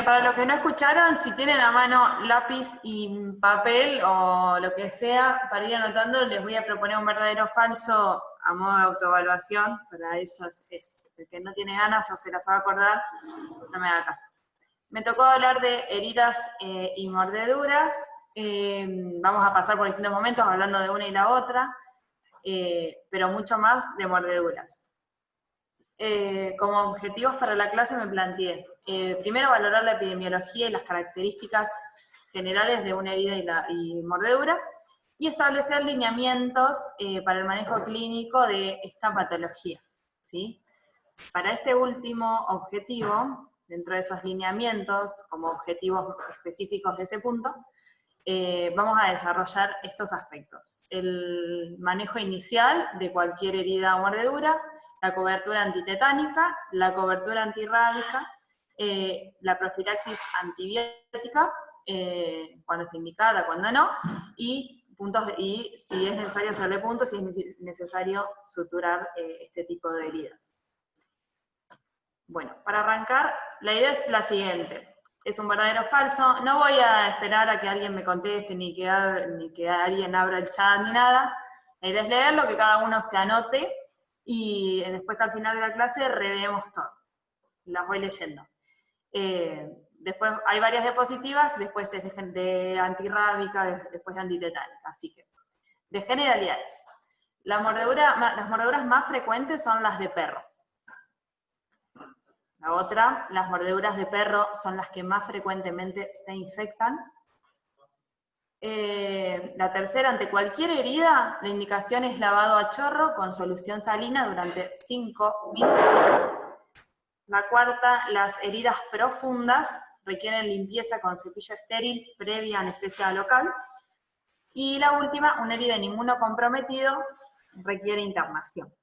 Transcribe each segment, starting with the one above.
Para los que no escucharon, si tienen a mano lápiz y papel o lo que sea, para ir anotando, les voy a proponer un verdadero o falso a modo de autoevaluación. Para eso es el que no tiene ganas o se las va a acordar, no me haga caso. Me tocó hablar de heridas y mordeduras. Vamos a pasar por distintos momentos hablando de una y la otra, pero mucho más de mordeduras. Como objetivos para la clase me planteé, primero valorar la epidemiología y las características generales de una herida y mordedura, y establecer lineamientos para el manejo clínico de esta patología, ¿sí? Para este último objetivo, dentro de esos lineamientos, como objetivos específicos de ese punto, vamos a desarrollar estos aspectos. El manejo inicial de cualquier herida o mordedura, la cobertura antitetánica, la cobertura antirrábica, la profilaxis antibiótica, cuando está indicada, cuando no, y si es necesario hacerle puntos, si es necesario suturar este tipo de heridas. Bueno, para arrancar, la idea es la siguiente. Es un verdadero o falso. No voy a esperar a que alguien me conteste, ni que alguien abra el chat, ni nada. La idea es leerlo, que cada uno se anote, y después al final de la clase revemos todo. Las voy leyendo. Después hay varias diapositivas, después es de antirrábica, después de antitetánica. Así que, de generalidades. Las mordeduras más frecuentes son las de perro. La otra, las mordeduras de perro son las que más frecuentemente se infectan. La tercera, ante cualquier herida, la indicación es lavado a chorro con solución salina durante 5 minutos. La cuarta, las heridas profundas requieren limpieza con cepillo estéril previa anestesia local. Y la última, una herida en inmunocomprometido requiere internación.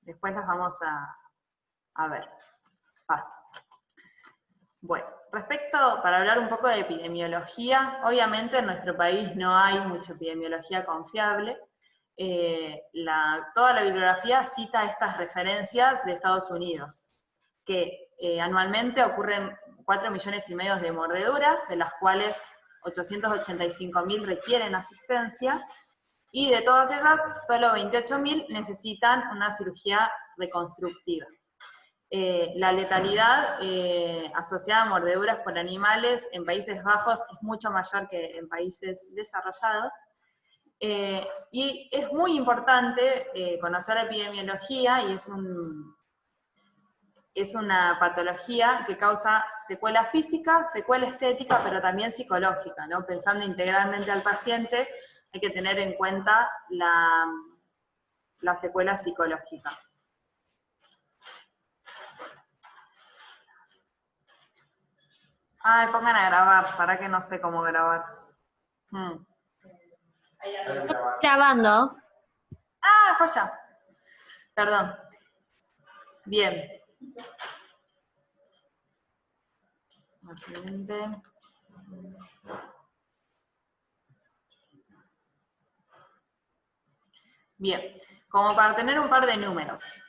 Después las vamos a ver. Paso. Bueno, para hablar un poco de epidemiología, obviamente en nuestro país no hay mucha epidemiología confiable. Toda la bibliografía cita estas referencias de Estados Unidos, que anualmente ocurren 4,5 millones de mordeduras, de las cuales 885.000 requieren asistencia, y de todas esas, solo 28.000 necesitan una cirugía reconstructiva. La letalidad asociada a mordeduras por animales en Países Bajos es mucho mayor que en países desarrollados. Y es muy importante conocer la epidemiología, y es una patología que causa secuela física, secuela estética, pero también psicológica, ¿no? Pensando integralmente al paciente, hay que tener en cuenta la secuela psicológica. Ay, pongan a grabar, para que no sé cómo grabar. Grabando. Ah, joya. Perdón. Bien. Lo siguiente. Bien, como para tener un par de números.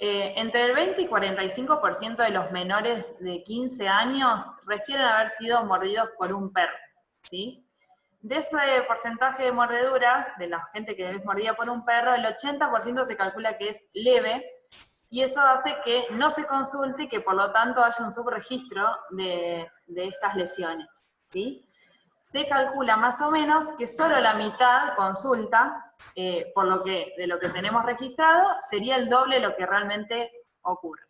Entre el 20 y 45% de los menores de 15 años refieren haber sido mordidos por un perro, ¿sí? De ese porcentaje de mordeduras, de la gente que es mordida por un perro, el 80% se calcula que es leve, y eso hace que no se consulte y que por lo tanto haya un subregistro de estas lesiones, ¿sí? Se calcula más o menos que solo la mitad consulta, de lo que tenemos registrado, sería el doble lo que realmente ocurre.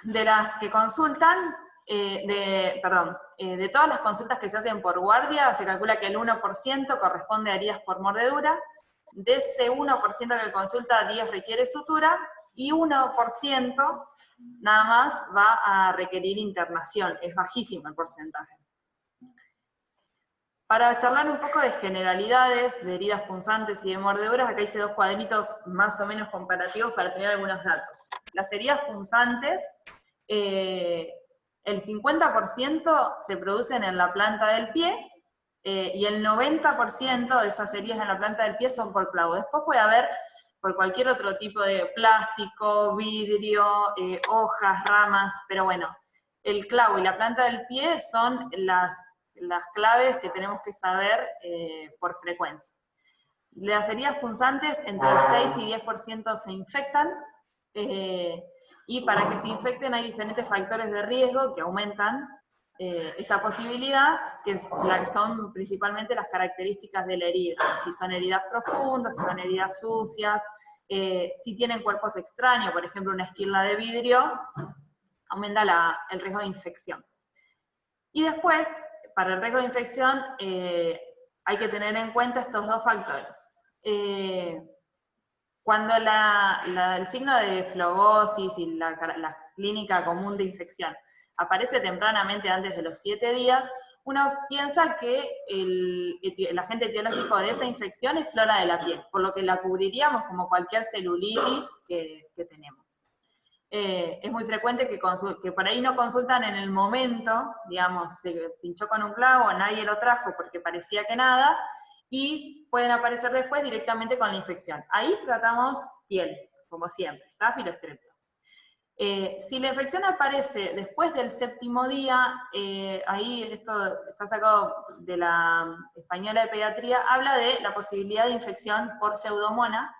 De las que consultan, de todas las consultas que se hacen por guardia, se calcula que el 1% corresponde a heridas por mordedura. De ese 1% que consulta, 10 requiere sutura, y 1% nada más va a requerir internación. Es bajísimo el porcentaje. Para charlar un poco de generalidades, de heridas punzantes y de mordeduras, acá hice 2 cuadritos más o menos comparativos para tener algunos datos. Las heridas punzantes, el 50% se producen en la planta del pie, y el 90% de esas heridas en la planta del pie son por clavo. Después puede haber por cualquier otro tipo de plástico, vidrio, hojas, ramas, pero bueno, el clavo y la planta del pie son las claves que tenemos que saber por frecuencia. Las heridas punzantes, entre el 6 y 10% se infectan, y para que se infecten hay diferentes factores de riesgo que aumentan esa posibilidad, que son principalmente las características de la herida, si son heridas profundas, si son heridas sucias, si tienen cuerpos extraños, por ejemplo una esquirla de vidrio, aumenta el riesgo de infección. Y después, para el riesgo de infección, hay que tener en cuenta estos dos factores. Cuando el signo de flogosis y la clínica común de infección aparece tempranamente antes de los 7 días, uno piensa que el agente etiológico de esa infección es flora de la piel, por lo que la cubriríamos como cualquier celulitis que tenemos. Es muy frecuente que por ahí no consultan en el momento, digamos, se pinchó con un clavo, nadie lo trajo porque parecía que nada, y pueden aparecer después directamente con la infección. Ahí tratamos piel, como siempre, Staph y Streptococcus. Si la infección aparece después del 7º día, ahí esto está sacado de la Española de Pediatría, habla de la posibilidad de infección por Pseudomonas.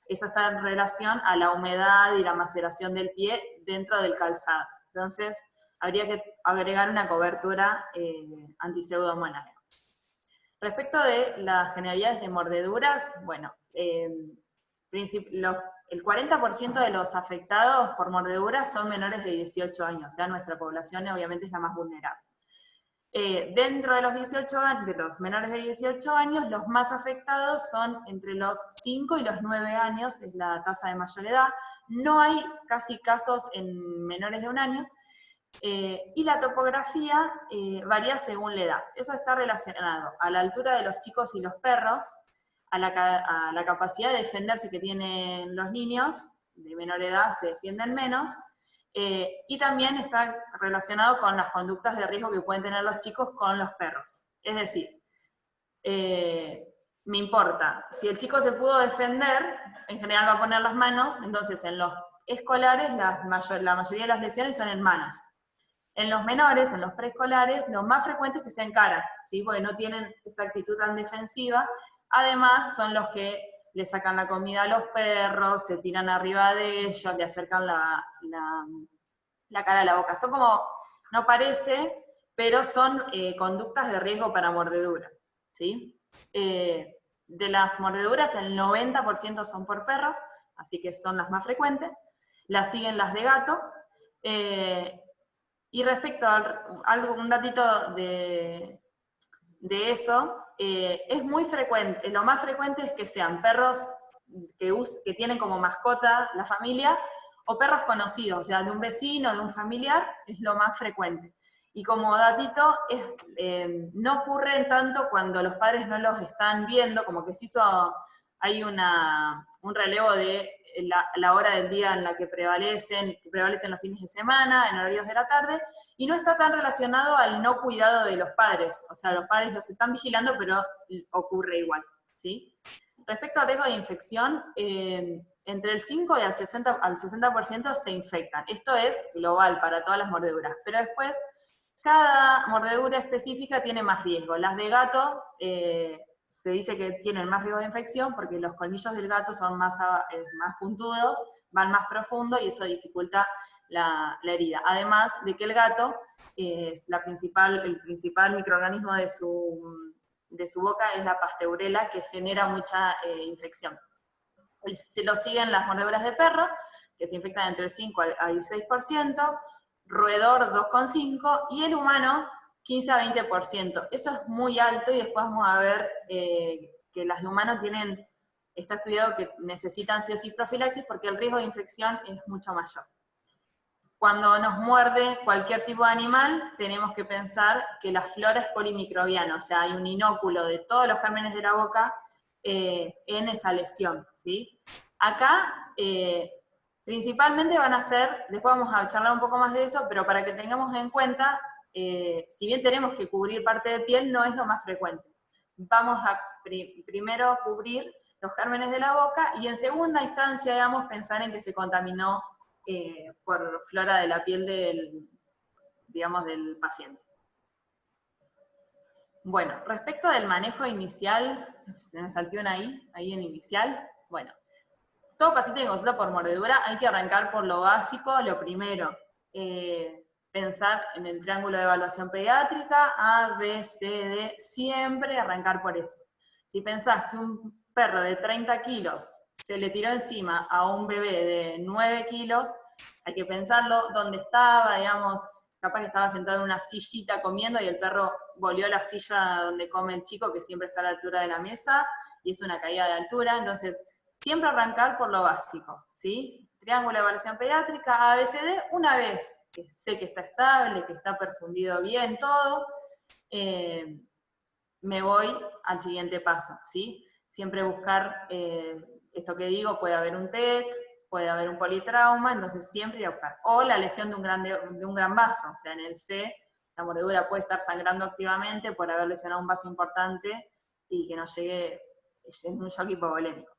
Eso está en relación a la humedad y la maceración del pie dentro del calzado. Entonces, habría que agregar una cobertura anti-Pseudomonas. Respecto de las generalidades de mordeduras, bueno, el 40% de los afectados por mordeduras son menores de 18 años, o sea, nuestra población obviamente es la más vulnerable. Dentro de los menores de 18 años, los más afectados son entre los 5 y los 9 años, es la tasa de mayor edad. No hay casi casos en menores de 1 año, y la topografía varía según la edad. Eso está relacionado a la altura de los chicos y los perros, a la capacidad de defenderse que tienen los niños, de menor edad se defienden menos, y también está relacionado con las conductas de riesgo que pueden tener los chicos con los perros. Es decir, me importa, si el chico se pudo defender, en general va a poner las manos, entonces en los escolares la mayoría de las lesiones son en manos. En los menores, en los preescolares, lo más frecuente es que se encaran, ¿sí? Porque no tienen esa actitud tan defensiva. Además, son los que le sacan la comida a los perros, se tiran arriba de ellos, le acercan la cara a la boca. Son como, no parece, pero son conductas de riesgo para mordedura, ¿sí? De las mordeduras, el 90% son por perro, así que son las más frecuentes. Las siguen las de gato. Y respecto a un datito de eso, es muy frecuente, lo más frecuente es que sean perros que tienen como mascota la familia, o perros conocidos, o sea, de un vecino, de un familiar, es lo más frecuente. Y como datito, no ocurren tanto cuando los padres no los están viendo, como que hay un relevo de la hora del día en la que prevalecen los fines de semana, en horarios de la tarde, y no está tan relacionado al no cuidado de los padres. O sea, los padres los están vigilando, pero ocurre igual, ¿sí? Respecto al riesgo de infección, entre el 5 y al 60% se infectan. Esto es global para todas las mordeduras, pero después cada mordedura específica tiene más riesgo. Las de gato se dice que tienen más riesgo de infección porque los colmillos del gato son más puntudos, van más profundo y eso dificulta la herida. Además de que el gato es el principal microorganismo de su boca es la pasteurela, que genera mucha infección. Se lo siguen las mordeduras de perro, que se infectan entre el 5 al 16%, roedor 2,5%, y el humano 15 a 20%. Eso es muy alto, y después vamos a ver que las de humano está estudiado que necesitan sí o sí profilaxis porque el riesgo de infección es mucho mayor. Cuando nos muerde cualquier tipo de animal, tenemos que pensar que la flora es polimicrobiana, o sea, hay un inóculo de todos los gérmenes de la boca en esa lesión, ¿sí? Acá, principalmente van a ser, después vamos a charlar un poco más de eso, pero para que tengamos en cuenta, si bien tenemos que cubrir parte de piel, no es lo más frecuente. Vamos a primero cubrir los gérmenes de la boca, y en segunda instancia, digamos, pensar en que se contaminó por flora de la piel digamos, del paciente. Bueno, respecto del manejo inicial, me salté una ahí en inicial, bueno, todo paciente que consulta por mordedura hay que arrancar por lo básico, lo primero, pensar en el triángulo de evaluación pediátrica, A, B, C, D, siempre arrancar por eso. Si pensás que un perro de 30 kilos se le tiró encima a un bebé de 9 kilos, hay que pensarlo dónde estaba, digamos, capaz que estaba sentado en una sillita comiendo y el perro volvió a la silla donde come el chico, que siempre está a la altura de la mesa, y es una caída de altura, entonces siempre arrancar por lo básico, ¿sí? Triángulo de evaluación pediátrica, ABCD, una vez que sé que está estable, que está perfundido bien todo, me voy al siguiente paso, ¿sí? Siempre buscar, esto que digo, puede haber un TEC, puede haber un politrauma, entonces siempre ir a buscar. O la lesión de un gran vaso, o sea, en el C, la mordedura puede estar sangrando activamente por haber lesionado un vaso importante y que no llegue en un shock hipovolémico.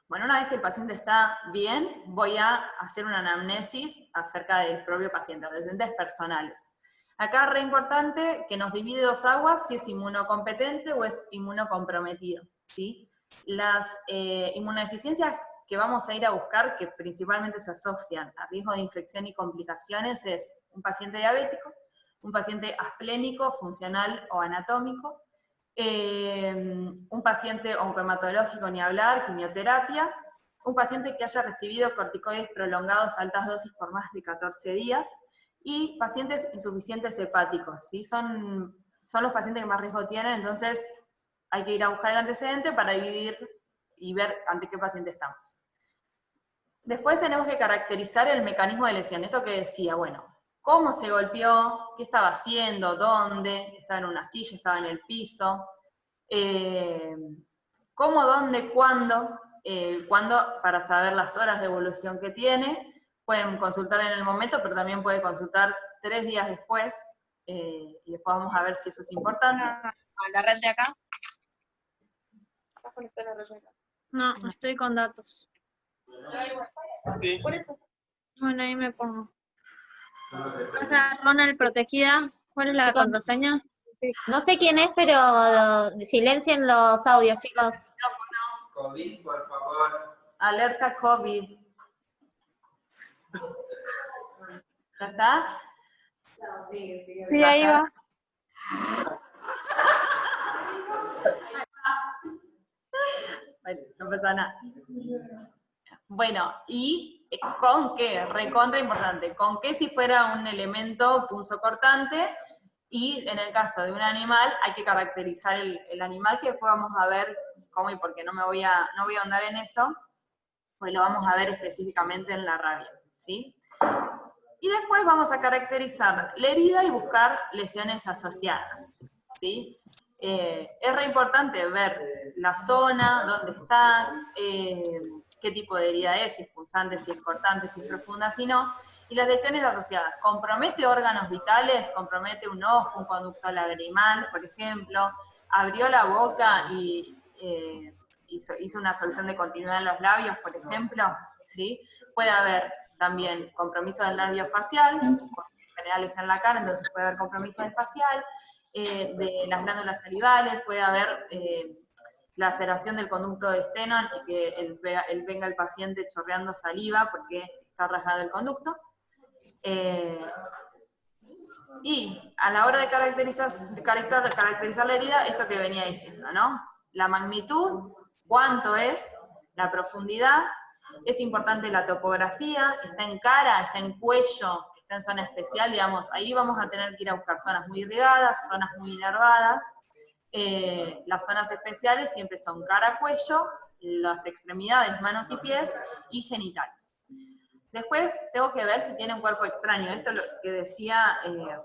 Bueno, una vez que el paciente está bien, voy a hacer una anamnesis acerca del propio paciente, antecedentes personales. Acá es re importante que nos divide dos aguas, si es inmunocompetente o es inmunocomprometido, ¿sí? Las inmunodeficiencias que vamos a ir a buscar, que principalmente se asocian a riesgo de infección y complicaciones, es un paciente diabético, un paciente asplénico, funcional o anatómico, un paciente oncohematológico, ni hablar, quimioterapia, un paciente que haya recibido corticoides prolongados a altas dosis por más de 14 días, y pacientes insuficientes hepáticos, ¿sí? Son los pacientes que más riesgo tienen, entonces hay que ir a buscar el antecedente para dividir y ver ante qué paciente estamos. Después tenemos que caracterizar el mecanismo de lesión, esto que decía, bueno, cómo se golpeó, qué estaba haciendo, dónde, estaba en una silla, estaba en el piso, cómo, dónde, cuándo, para saber las horas de evolución que tiene. Pueden consultar en el momento, pero también puede consultar 3 días después, y después vamos a ver si eso es importante. ¿A la red de acá? No, estoy con datos. Sí. Por eso. Bueno, ahí me pongo. Pasa Ronald protegida. ¿Cuál es la Chicos, contraseña? no sé quién es, pero silencien los audios, chicos. COVID, por favor. Alerta COVID. ¿Ya está? Sí, ahí va. Bueno, no pasa nada. Bueno, ¿y con qué? Recontra importante. ¿Con qué si fuera un elemento punzocortante? Y en el caso de un animal, hay que caracterizar el animal, que después vamos a ver cómo y por qué no voy a ahondar en eso, pues lo vamos a ver específicamente en la rabia, ¿sí? Y después vamos a caracterizar la herida y buscar lesiones asociadas, ¿sí? Es re importante ver la zona, dónde está, qué tipo de herida es, si es punzante, si es cortante, si es profunda, si no, y las lesiones asociadas. ¿Compromete órganos vitales? ¿Compromete un ojo, un conducto lagrimal, por ejemplo? ¿Abrió la boca y hizo una solución de continuidad en los labios, por ejemplo? ¿Sí? Puede haber también compromiso del nervio facial, porque en general es en la cara, entonces puede haber compromiso del facial, de las glándulas salivales, puede haber laceración del conducto de Stenón y que venga el paciente chorreando saliva porque está rasgado el conducto. Y a la hora de caracterizar la herida, esto que venía diciendo, ¿no? La magnitud, cuánto es, la profundidad, es importante la topografía, está en cara, está en cuello, está en zona especial, digamos, ahí vamos a tener que ir a buscar zonas muy irrigadas, zonas muy inervadas. Las zonas especiales siempre son cara, cuello, las extremidades, manos y pies, y genitales. Después tengo que ver si tiene un cuerpo extraño. Esto es lo que decía,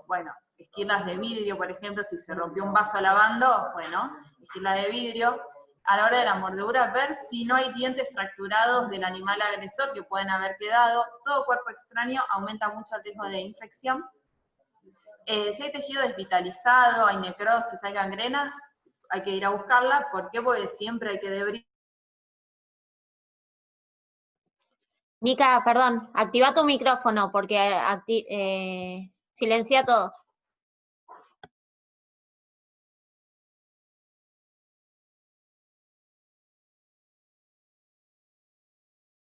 bueno, esquilas de vidrio, por ejemplo, si se rompió un vaso lavando, bueno, esquila de vidrio. A la hora de la mordedura, ver si no hay dientes fracturados del animal agresor que pueden haber quedado. Todo cuerpo extraño aumenta mucho el riesgo de infección. Si hay tejido desvitalizado, hay necrosis, hay gangrena, hay que ir a buscarla. ¿Por qué? Porque siempre hay que debridar. Nica, perdón, activa tu micrófono porque Silencia a todos.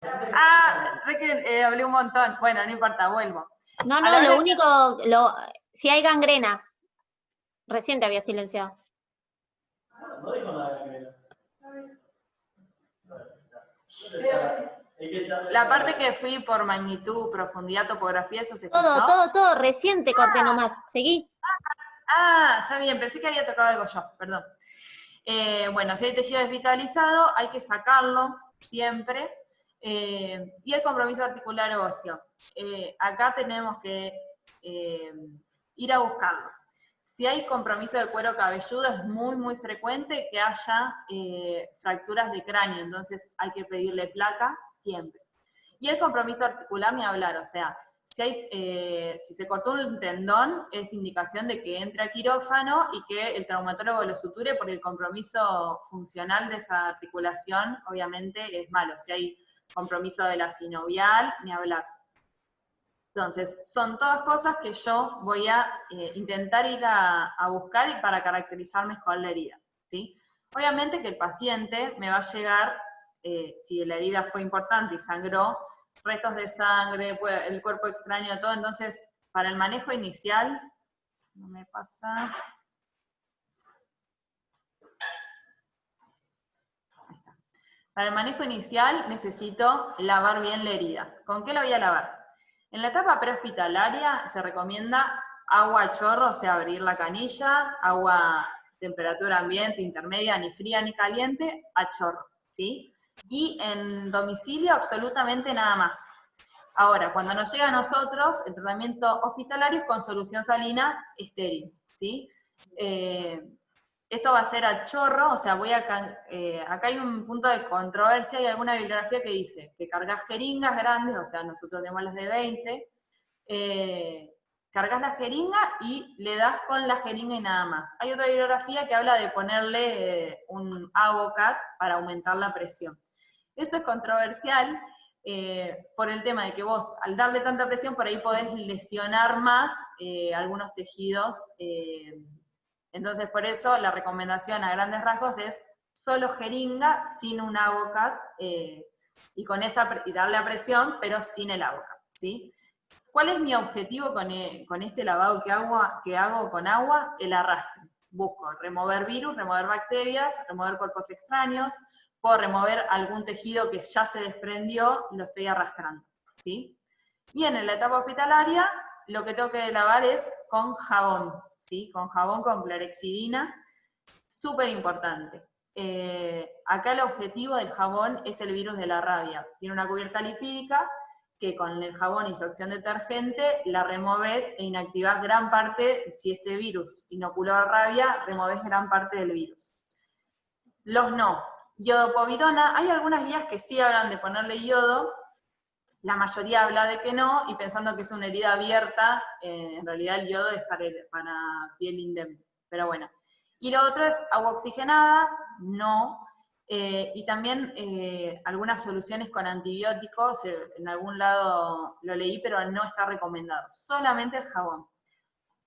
Ah, re que hablé un montón. Bueno, no importa, vuelvo. No, A no, la lo hora- único, si hay gangrena. Recién te había silenciado. No dijo nada de La parte que fui por magnitud, profundidad, topografía, ¿eso se escuchó? Todo, recién te corté nomás. Seguí. Ah, está bien, pensé que había tocado algo yo, perdón. Bueno, si hay tejido desvitalizado, hay que sacarlo siempre. Y el compromiso articular óseo. Acá tenemos que ir a buscarlo. Si hay compromiso de cuero cabelludo, es muy, muy frecuente que haya fracturas de cráneo, entonces hay que pedirle placa siempre. Y el compromiso articular, ni hablar, o sea, si se cortó un tendón, es indicación de que entre a quirófano y que el traumatólogo lo suture, porque el compromiso funcional de esa articulación, obviamente, es malo. Si hay compromiso de la sinovial, ni hablar. Entonces, son todas cosas que yo voy a intentar ir a buscar y para caracterizar mejor la herida, ¿sí? Obviamente que el paciente me va a llegar, si la herida fue importante y sangró, restos de sangre, el cuerpo extraño, todo. Entonces, para el manejo inicial, no me pasa. Ahí está. Para el manejo inicial necesito lavar bien la herida. ¿Con qué la voy a lavar? En la etapa prehospitalaria se recomienda agua a chorro, o sea, abrir la canilla, agua temperatura ambiente, intermedia, ni fría ni caliente, a chorro, ¿sí? Y en domicilio absolutamente nada más. Ahora, cuando nos llega a nosotros, el tratamiento hospitalario es con solución salina estéril, ¿sí? Esto va a ser a chorro, o sea, acá hay un punto de controversia, hay alguna bibliografía que dice que cargas jeringas grandes, o sea, nosotros tenemos las de 20, cargas la jeringa y le das con la jeringa y nada más. Hay otra bibliografía que habla de ponerle un Avocat para aumentar la presión. Eso es controversial por el tema de que vos, al darle tanta presión, por ahí podés lesionar más algunos tejidos. Entonces, por eso la recomendación a grandes rasgos es solo jeringa, sin un Avocat, y darle a presión, pero sin el Avocat, ¿sí? ¿Cuál es mi objetivo con este lavado que hago con agua? El arrastre. Busco remover virus, remover bacterias, remover cuerpos extraños, puedo remover algún tejido que ya se desprendió, lo estoy arrastrando, ¿sí? Y en la etapa hospitalaria, lo que tengo que lavar es con jabón, ¿sí? Con jabón con clorexidina, súper importante. Acá el objetivo del jabón es el virus de la rabia. Tiene una cubierta lipídica que con el jabón y su acción detergente la removes e inactivás gran parte, si este virus inoculó rabia, removes gran parte del virus. Los no. Iodopovidona, hay algunas guías que sí hablan de ponerle yodo, la mayoría habla de que no, y pensando que es una herida abierta, en realidad el yodo es para piel indemne, pero bueno. Y lo otro es agua oxigenada, no, y también algunas soluciones con antibióticos, en algún lado lo leí, pero no está recomendado, solamente el jabón.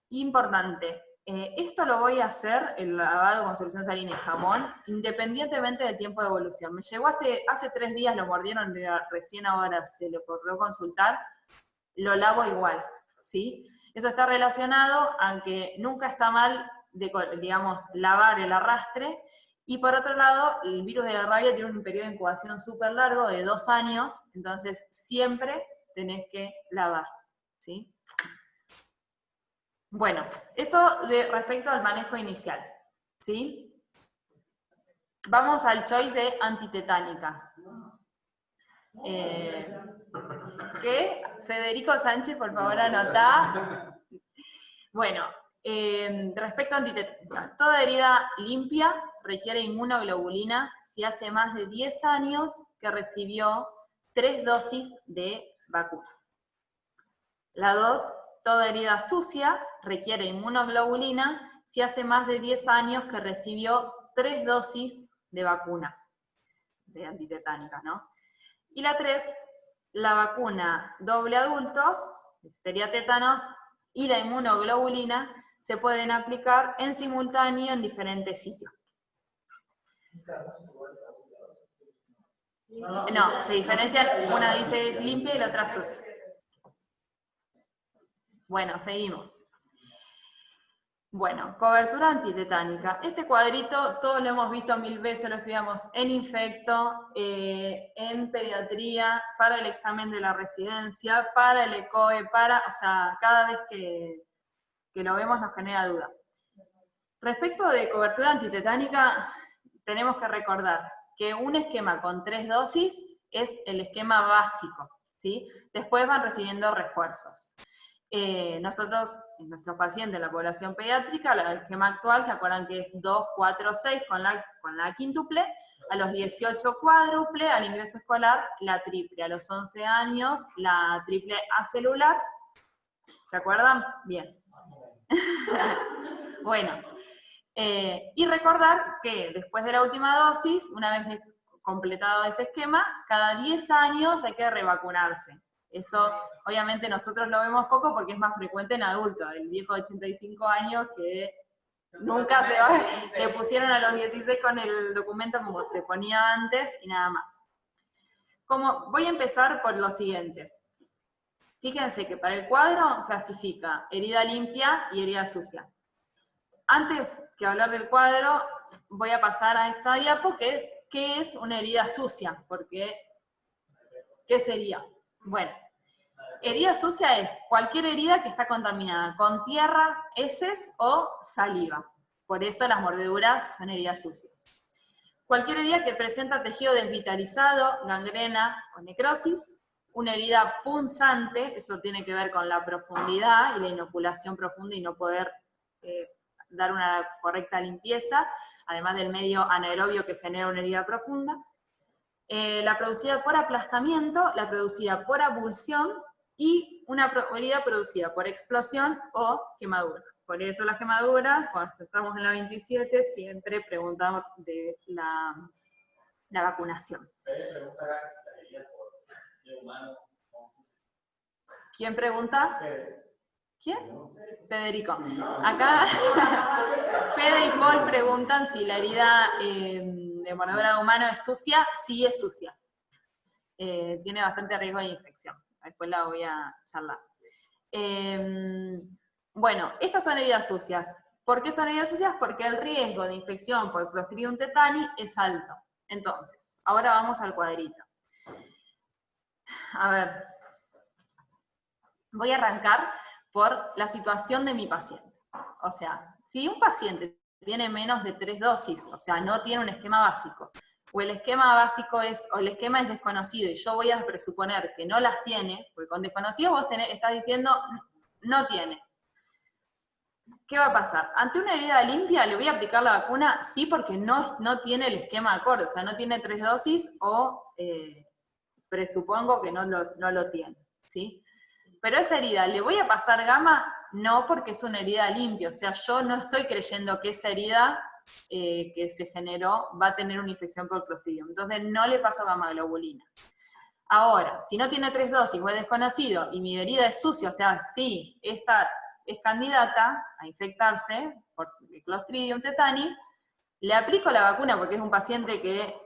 Importante, esto lo voy a hacer, el lavado con solución salina y jabón, independientemente del tiempo de evolución. Me llegó hace 3 días, lo mordieron, recién ahora se le ocurrió consultar, lo lavo igual, ¿sí? Eso está relacionado a que nunca está mal, digamos, lavar el arrastre, y por otro lado, el virus de la rabia tiene un periodo de incubación súper largo, de 2 años, entonces siempre tenés que lavar, ¿sí? Bueno, esto respecto al manejo inicial, ¿sí? Vamos al choice de antitetánica. ¿Qué? Federico Sánchez, por favor, anotá. Bueno, respecto a antitetánica, toda herida limpia requiere inmunoglobulina si hace más de 10 años que recibió 3 dosis de vacuna. La 2, toda herida sucia requiere inmunoglobulina si hace más de 10 años que recibió 3 dosis de vacuna, de antitetánica, ¿no? Y la 3, la vacuna doble adultos, difteria, tétanos y la inmunoglobulina se pueden aplicar en simultáneo en diferentes sitios. No, se diferencian, una dice es limpia y la otra sucia. Bueno, seguimos. Bueno, cobertura antitetánica. Este cuadrito todos lo hemos visto 1000 veces, lo estudiamos en infecto, en pediatría, para el examen de la residencia, para el ECOE, o sea, cada vez que lo vemos nos genera duda. Respecto de cobertura antitetánica, tenemos que recordar que un esquema con 3 dosis es el esquema básico, ¿sí? Después van recibiendo refuerzos. Nosotros, en nuestros pacientes en la población pediátrica, el esquema actual, ¿se acuerdan que es 2, 4, 6 con la quíntuple? A los 18 cuádruple, al ingreso escolar la triple, a los 11 años la triple acelular. ¿Se acuerdan? Bien. Bueno, y recordar que después de la última dosis, una vez completado ese esquema, cada 10 años hay que revacunarse. Eso, obviamente, nosotros lo vemos poco porque es más frecuente en adultos. El viejo de 85 años que nunca se va, le pusieron a los 16 con el documento como se ponía antes y nada más. Voy a empezar por lo siguiente. Fíjense que para el cuadro clasifica herida limpia y herida sucia. Antes que hablar del cuadro, voy a pasar a esta diapo, que es ¿qué es una herida sucia? Porque, ¿qué sería? Bueno, herida sucia es cualquier herida que está contaminada con tierra, heces o saliva. Por eso las mordeduras son heridas sucias. Cualquier herida que presenta tejido desvitalizado, gangrena o necrosis. Una herida punzante, eso tiene que ver con la profundidad y la inoculación profunda y no poder dar una correcta limpieza, además del medio anaerobio que genera una herida profunda. La producida por aplastamiento, la producida por abulsión y una herida producida por explosión o quemadura. Por eso las quemaduras, cuando estamos en la 27, siempre preguntamos de la vacunación. ¿Quién pregunta? ¿Quién? Federico. Acá Fede y Paul preguntan si la herida de mordedura de humano es sucia. Sí, es sucia. Tiene bastante riesgo de infección. Después la voy a charlar. Bueno, estas son heridas sucias. ¿Por qué son heridas sucias? Porque el riesgo de infección por Clostridium tetani es alto. Entonces, ahora vamos al cuadrito. A ver. Voy a arrancar por la situación de mi paciente. O sea, si un paciente tiene menos de 3 dosis, o sea, no tiene un esquema básico, o el esquema básico o el esquema es desconocido, y yo voy a presuponer que no las tiene, porque con desconocido vos estás diciendo, no tiene. ¿Qué va a pasar? Ante una herida limpia, ¿le voy a aplicar la vacuna? Sí, porque no tiene el esquema acorde, o sea, no tiene 3 dosis, o presupongo que no lo tiene, ¿sí? Pero esa herida, ¿le voy a pasar gamma? No, porque es una herida limpia, o sea, yo no estoy creyendo que esa herida que se generó va a tener una infección por Clostridium, entonces no le paso gamma globulina. Ahora, si no tiene 3 dosis o es desconocido y mi herida es sucia, o sea, sí, esta es candidata a infectarse por Clostridium tetani, le aplico la vacuna porque es un paciente que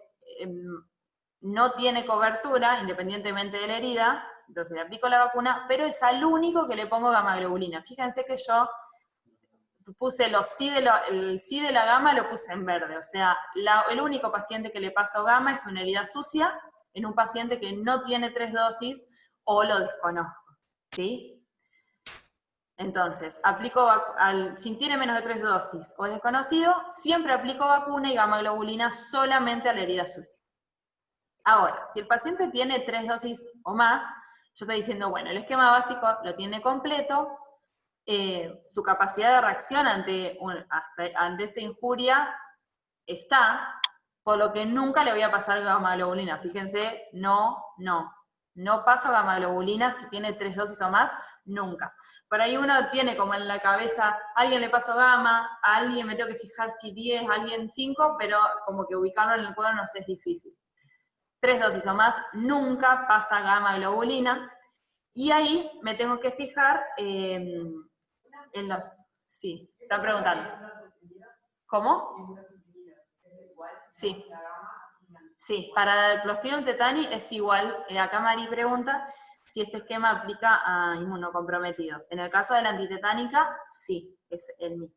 no tiene cobertura, independientemente de la herida, entonces le aplico la vacuna, pero es al único que le pongo gamma globulina. Fíjense que yo puse el sí de la gamma, lo puse en verde, o sea, el único paciente que le paso gamma es una herida sucia, en un paciente que no tiene 3 dosis o lo desconozco, ¿sí? Entonces, si tiene menos de 3 dosis o es desconocido, siempre aplico vacuna y gamma globulina solamente a la herida sucia. Ahora, si el paciente tiene 3 dosis o más, yo estoy diciendo, bueno, el esquema básico lo tiene completo, su capacidad de reacción ante esta injuria está, por lo que nunca le voy a pasar gamma globulina. Fíjense, no paso gamma globulina si tiene 3 dosis o más, nunca. Por ahí uno tiene como en la cabeza, a alguien le paso gamma, a alguien me tengo que fijar si 10, a alguien 5, pero como que ubicarlo en el cuadro no sé, es difícil. 3 dosis o más, nunca pasa gamma globulina, y ahí me tengo que fijar En los, sí, está preguntando. ¿Cómo? Sí. Sí, para Clostridium tetani es igual. Acá Mari pregunta si este esquema aplica a inmunocomprometidos. En el caso de la antitetánica, sí, es el mismo.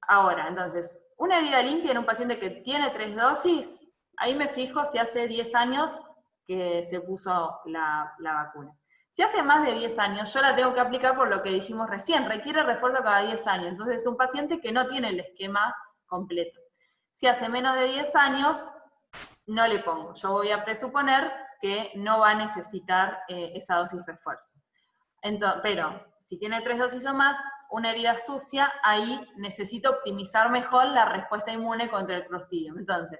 Ahora, entonces, una herida limpia en un paciente que tiene 3 dosis, ahí me fijo si hace 10 años que se puso la vacuna. Si hace más de 10 años, yo la tengo que aplicar por lo que dijimos recién, requiere refuerzo cada 10 años, entonces es un paciente que no tiene el esquema completo. Si hace menos de 10 años, no le pongo. Yo voy a presuponer que no va a necesitar esa dosis refuerzo. Entonces, pero si tiene 3 dosis o más, una herida sucia, ahí necesito optimizar mejor la respuesta inmune contra el Clostridium. Entonces,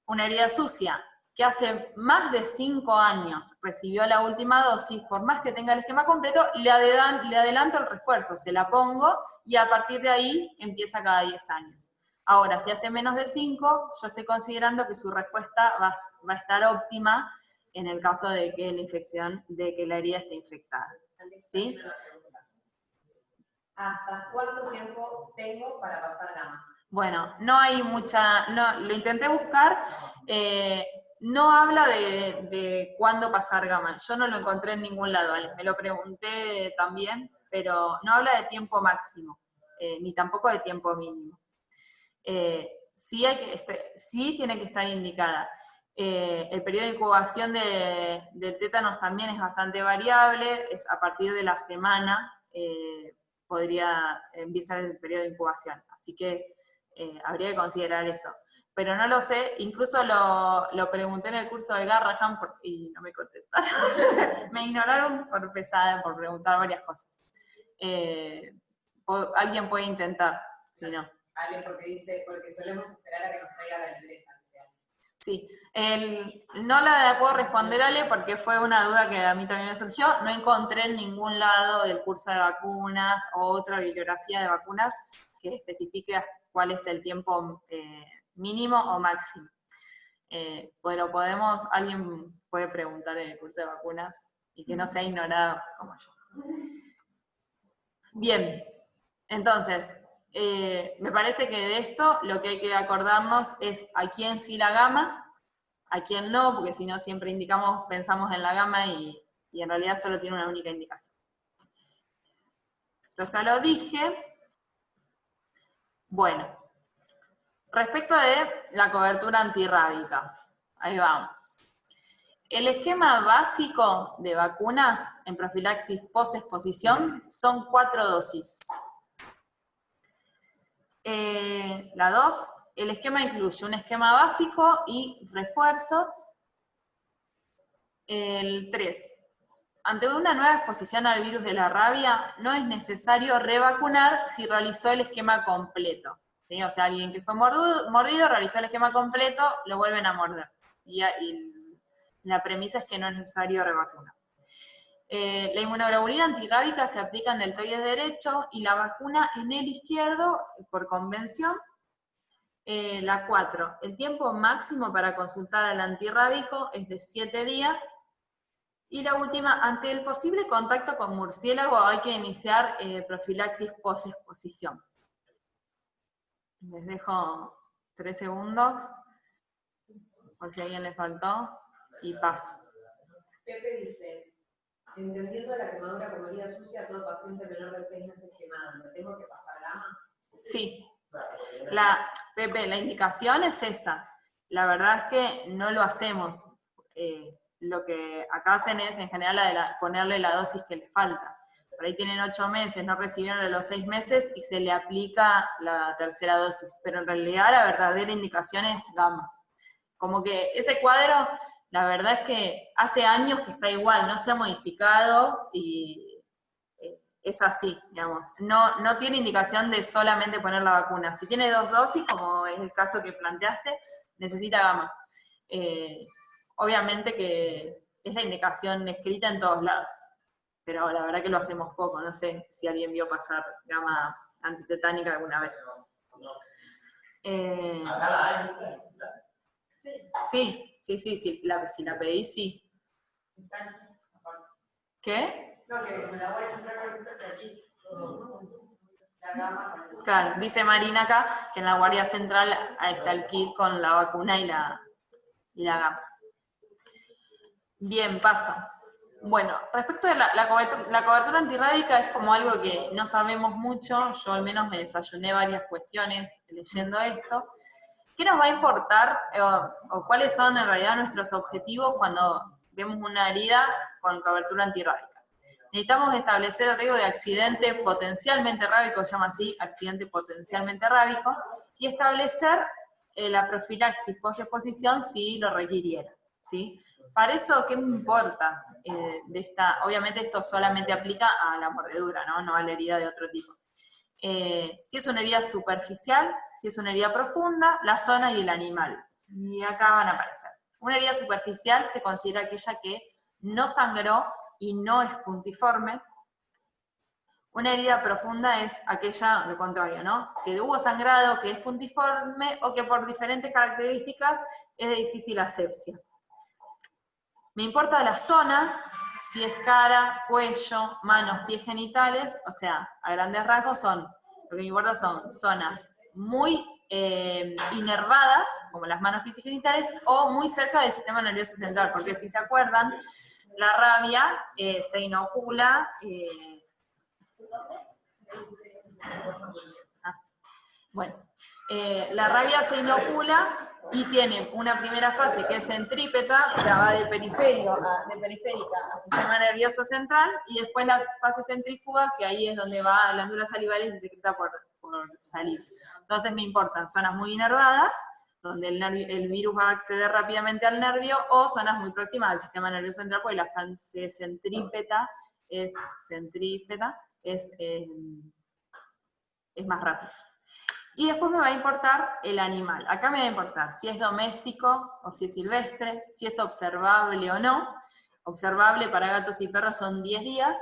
una herida sucia que hace más de 5 años recibió la última dosis, por más que tenga el esquema completo, le adelanto el refuerzo, se la pongo y a partir de ahí empieza cada 10 años. Ahora, si hace menos de 5, yo estoy considerando que su respuesta va a estar óptima en el caso de que la herida esté infectada. ¿Sí? ¿Hasta cuánto tiempo tengo para pasar gamma? Bueno, no hay mucha, no, lo intenté buscar, no habla de cuándo pasar gamma, yo no lo encontré en ningún lado, me lo pregunté también, pero no habla de tiempo máximo, ni tampoco de tiempo mínimo. Sí tiene que estar indicada. El periodo de incubación del tétanos también es bastante variable, es a partir de la semana podría empezar el periodo de incubación, así que habría que considerar eso. Pero no lo sé, incluso lo pregunté en el curso de Garrahan y no me contestaron. Me ignoraron por pesada, por preguntar varias cosas. Alguien puede intentar, si no. Vale, porque solemos esperar a que nos traiga la libreta. Sí, no la puedo responder, Ale, porque fue una duda que a mí también me surgió. No encontré en ningún lado del curso de vacunas o otra bibliografía de vacunas que especifique cuál es el tiempo mínimo o máximo. Pero alguien puede preguntar en el curso de vacunas y que no sea ignorado como yo. Bien, entonces, me parece que de esto lo que hay que acordarnos es a quién sí la gamma, a quién no, porque si no siempre pensamos en la gamma y en realidad solo tiene una única indicación. Yo ya lo dije. Bueno, respecto de la cobertura antirrábica, ahí vamos. El esquema básico de vacunas en profilaxis post-exposición son 4 dosis. La 2, el esquema incluye un esquema básico y refuerzos. El 3, ante una nueva exposición al virus de la rabia, no es necesario revacunar si realizó el esquema completo. ¿Sí? O sea, alguien que fue mordido, realizó el esquema completo, lo vuelven a morder. Y la premisa es que no es necesario revacunar. La inmunoglobulina antirrábica se aplica en deltoides derecho y la vacuna en el izquierdo, por convención. La 4, el tiempo máximo para consultar al antirrábico es de 7 días. Y la última, ante el posible contacto con murciélago hay que iniciar profilaxis post-exposición. Les dejo 3 segundos, por si a alguien le faltó, y paso. Pepe dice, entendiendo la quemadura como herida sucia, todo paciente menor de 6 meses quemado, ¿le tengo que pasar gamma? Sí. Pepe, la indicación es esa. La verdad es que no lo hacemos. Lo que acá hacen es, en general, ponerle la dosis que le falta. Por ahí tienen 8 meses, no recibieron los 6 meses y se le aplica la tercera dosis. Pero en realidad la verdadera indicación es gamma. Como que ese cuadro, la verdad es que hace años que está igual, no se ha modificado y es así, digamos. No tiene indicación de solamente poner la vacuna. Si tiene 2 dosis, como es el caso que planteaste, necesita gamma. Obviamente que es la indicación escrita en todos lados, pero la verdad que lo hacemos poco. No sé si alguien vio pasar gamma antitetánica alguna vez. Sí, si la pedí, sí. ¿Qué? No, que me la voy a centrar por ejemplo que aquí. La gama. Claro, dice Marina acá que en la guardia central está el kit con la vacuna y la gama. Bien, paso. Bueno, respecto de la cobertura antirrábica es como algo que no sabemos mucho, yo al menos me desayuné varias cuestiones leyendo esto. ¿Qué nos va a importar o cuáles son en realidad nuestros objetivos cuando vemos una herida con cobertura antirrábica? Necesitamos establecer el riesgo de accidente potencialmente rábico, se llama así, accidente potencialmente rábico, y establecer la profilaxis post-exposición si lo requiriera, ¿sí? Para eso, ¿qué me importa de esta? Obviamente esto solamente aplica a la mordedura, ¿no? No a la herida de otro tipo. Si es una herida superficial, si es una herida profunda, la zona y el animal. Y acá van a aparecer. Una herida superficial se considera aquella que no sangró y no es puntiforme. Una herida profunda es aquella, lo contrario, ¿no? Que hubo sangrado, que es puntiforme o que por diferentes características es de difícil asepsia. Me importa la zona, si es cara, cuello, manos, pies genitales, o sea, a grandes rasgos lo que me importa son zonas muy inervadas, como las manos, pies y genitales, o muy cerca del sistema nervioso central, porque si se acuerdan, la rabia se inocula, la rabia se inocula y tiene una primera fase que es centrípeta, o sea, va de periférica al sistema nervioso central, y después la fase centrífuga, que ahí es donde va glándulas salivales y se secreta por salir. Entonces me importan zonas muy inervadas, donde el virus va a acceder rápidamente al nervio, o zonas muy próximas al sistema nervioso central, porque la fase centrípeta es más rápida. Y después me va a importar el animal. Acá me va a importar si es doméstico o si es silvestre, si es observable o no. Observable para gatos y perros son 10 días.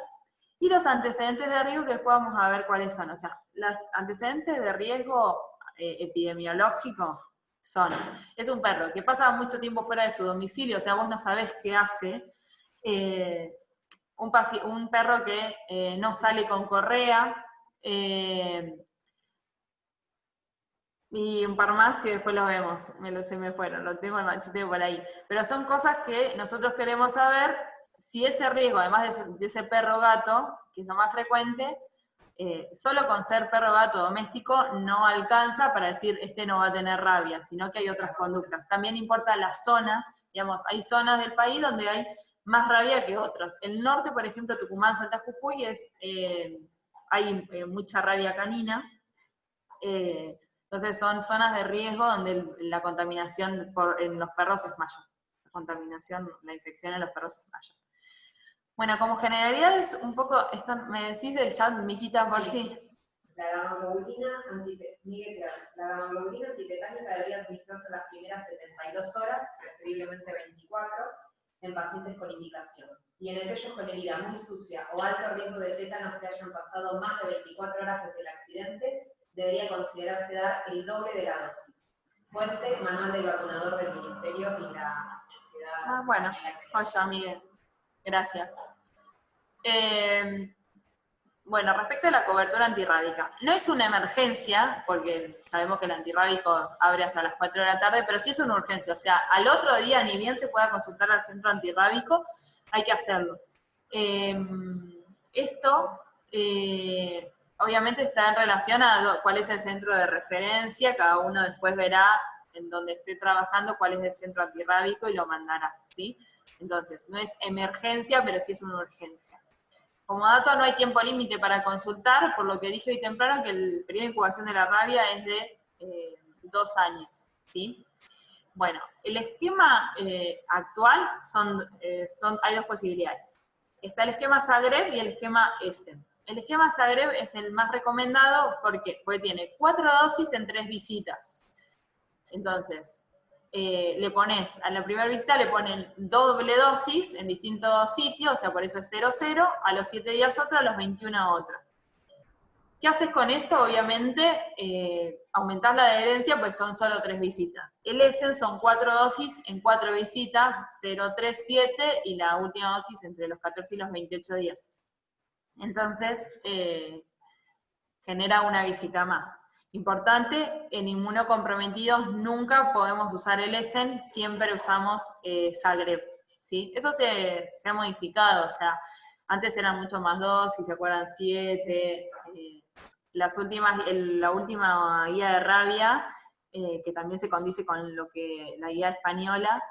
Y los antecedentes de riesgo que después vamos a ver cuáles son. O sea, los antecedentes de riesgo epidemiológico son, es un perro que pasa mucho tiempo fuera de su domicilio, o sea, vos no sabés qué hace. Un perro que no sale con correa, y un par más que después los vemos, se me fueron, lo tengo el macheteo por ahí. Pero son cosas que nosotros queremos saber si ese riesgo, además de ese perro-gato, que es lo más frecuente, solo con ser perro-gato doméstico no alcanza para decir este no va a tener rabia, sino que hay otras conductas. También importa la zona, digamos, hay zonas del país donde hay más rabia que otras. El norte, por ejemplo, Tucumán, Salta, Jujuy, hay mucha rabia canina. Entonces son zonas de riesgo donde la contaminación en los perros es mayor. La infección en los perros es mayor. Bueno, como generalidades, un poco, ¿me decís del chat, Miquita, por qué? La gamaglobulina antipetánica debería administrarse las primeras 72 horas, preferiblemente 24, en pacientes con indicación. Y en aquellos con herida muy sucia o alto riesgo de tétanos que hayan pasado más de 24 horas desde el accidente, debería considerarse dar el doble de la dosis. Fuente, manual del vacunador del Ministerio y la Sociedad. Bueno, oye, Miguel, gracias. Bueno, respecto a la cobertura antirrábica, no es una emergencia, porque sabemos que el antirrábico abre hasta las 4 de la tarde, pero sí es una urgencia, o sea, al otro día, ni bien se pueda consultar al centro antirrábico, hay que hacerlo. Esto, obviamente está en relación a cuál es el centro de referencia, cada uno después verá en donde esté trabajando cuál es el centro antirrábico y lo mandará, ¿sí? Entonces, no es emergencia, pero sí es una urgencia. Como dato, no hay tiempo límite para consultar, por lo que dije hoy temprano que el periodo de incubación de la rabia es de 2 años, ¿sí? Bueno, el esquema actual hay dos posibilidades. Está el esquema Zagreb y el esquema ESEN. El esquema Zagreb es el más recomendado porque tiene 4 dosis en 3 visitas. Entonces, le pones, a la primera visita le ponen doble dosis en distintos sitios, o sea, por eso es 0-0, a los 7 días otra, a los 21 otra. ¿Qué haces con esto? Obviamente, aumentás la adherencia, pues son solo 3 visitas. El ESEN son 4 dosis en 4 visitas, 0, 3, 7, y la última dosis entre los 14 y los 28 días. Entonces, genera una visita más. Importante, en inmunocomprometidos nunca podemos usar el ESEN, siempre usamos Zagreb, ¿sí? Eso se ha modificado, o sea, antes eran mucho más 2, si se acuerdan 7, la última guía de rabia, que también se condice con lo que la guía española,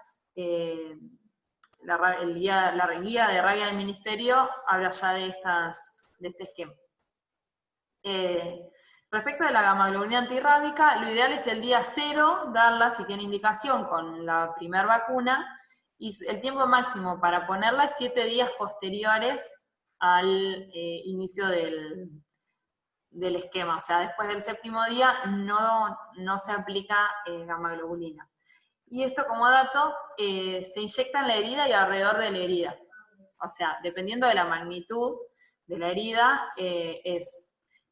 la guía de rabia del ministerio habla ya de este esquema. Respecto de la gamaglobulina antirrábica, lo ideal es el día 0 darla si tiene indicación con la primera vacuna, y el tiempo máximo para ponerla es 7 días posteriores al inicio del esquema, o sea, después del 7º día no se aplica gamaglobulina. Y esto como dato, se inyecta en la herida y alrededor de la herida. O sea, dependiendo de la magnitud de la herida,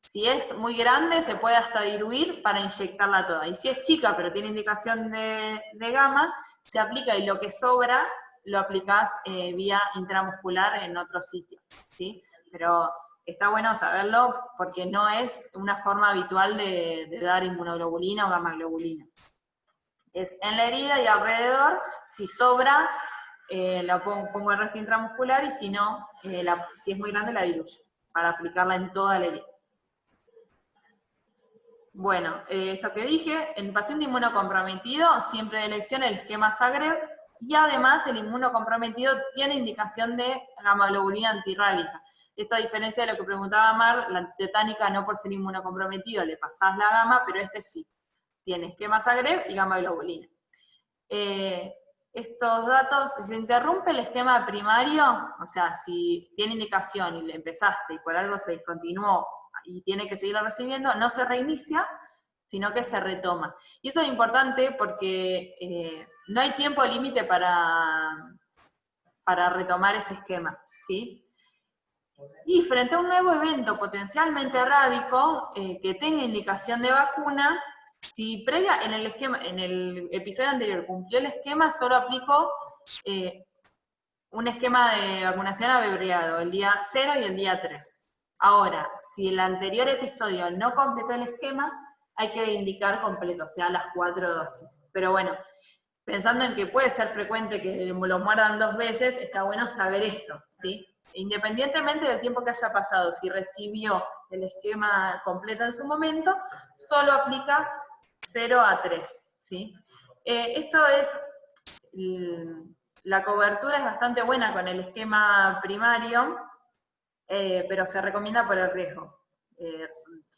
si es muy grande, se puede hasta diluir para inyectarla toda. Y si es chica, pero tiene indicación de gama, se aplica y lo que sobra lo aplicás vía intramuscular en otro sitio, ¿sí? Pero está bueno saberlo porque no es una forma habitual de dar inmunoglobulina o gamaglobulina. Es en la herida y alrededor, si sobra, la pongo el resto intramuscular, y si no, si es muy grande la diluyo, para aplicarla en toda la herida. Bueno, esto que dije, el paciente inmunocomprometido, siempre de elección el esquema Zagreb, y además el inmunocomprometido tiene indicación de gamaglobulina antirrábica. Esto a diferencia de lo que preguntaba Mar, la tetánica no por ser inmunocomprometido le pasás la gama, pero este sí. Tiene esquema Zagreb y gamaglobulina. Estos datos, si se interrumpe el esquema primario, o sea, si tiene indicación y le empezaste y por algo se discontinuó y tiene que seguirlo recibiendo, no se reinicia, sino que se retoma. Y eso es importante porque no hay tiempo límite para retomar ese esquema, ¿sí? Y frente a un nuevo evento potencialmente rábico que tenga indicación de vacuna, si previa en el episodio anterior cumplió el esquema, solo aplico un esquema de vacunación abreviado, el día 0 y el día 3. Ahora, si el anterior episodio no completó el esquema, hay que indicar completo, o sea, las 4 dosis. Pero bueno, pensando en que puede ser frecuente que lo muerdan 2 veces, está bueno saber esto, ¿sí? Independientemente del tiempo que haya pasado, si recibió el esquema completo en su momento, solo aplica 0 a 3, ¿sí? Esto es, la cobertura es bastante buena con el esquema primario, pero se recomienda por el riesgo,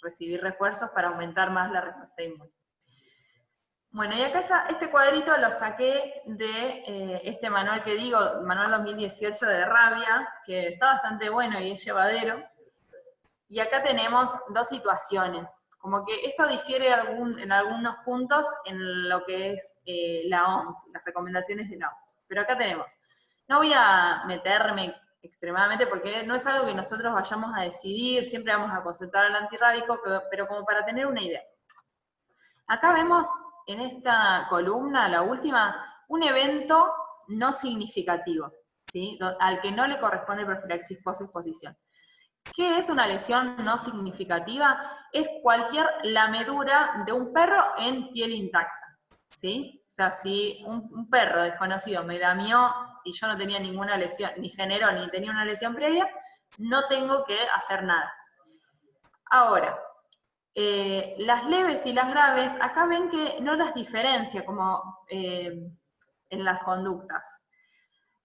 recibir refuerzos para aumentar más la respuesta inmune. Bueno, y acá está, este cuadrito lo saqué de este manual que digo, manual 2018 de rabia, que está bastante bueno y es llevadero. Y acá tenemos 2 situaciones, como que esto difiere en algunos puntos en lo que es la OMS, las recomendaciones de la OMS. Pero acá tenemos, no voy a meterme extremadamente porque no es algo que nosotros vayamos a decidir, siempre vamos a consultar al antirrábico, pero como para tener una idea. Acá vemos en esta columna, la última, un evento no significativo, ¿sí? Al que no le corresponde profilaxis post-exposición. ¿Qué es una lesión no significativa? Es cualquier lamedura de un perro en piel intacta, ¿sí? O sea, si un perro desconocido me lamió y yo no tenía ninguna lesión, ni generó ni tenía una lesión previa, no tengo que hacer nada. Ahora, las leves y las graves, acá ven que no las diferencia como en las conductas.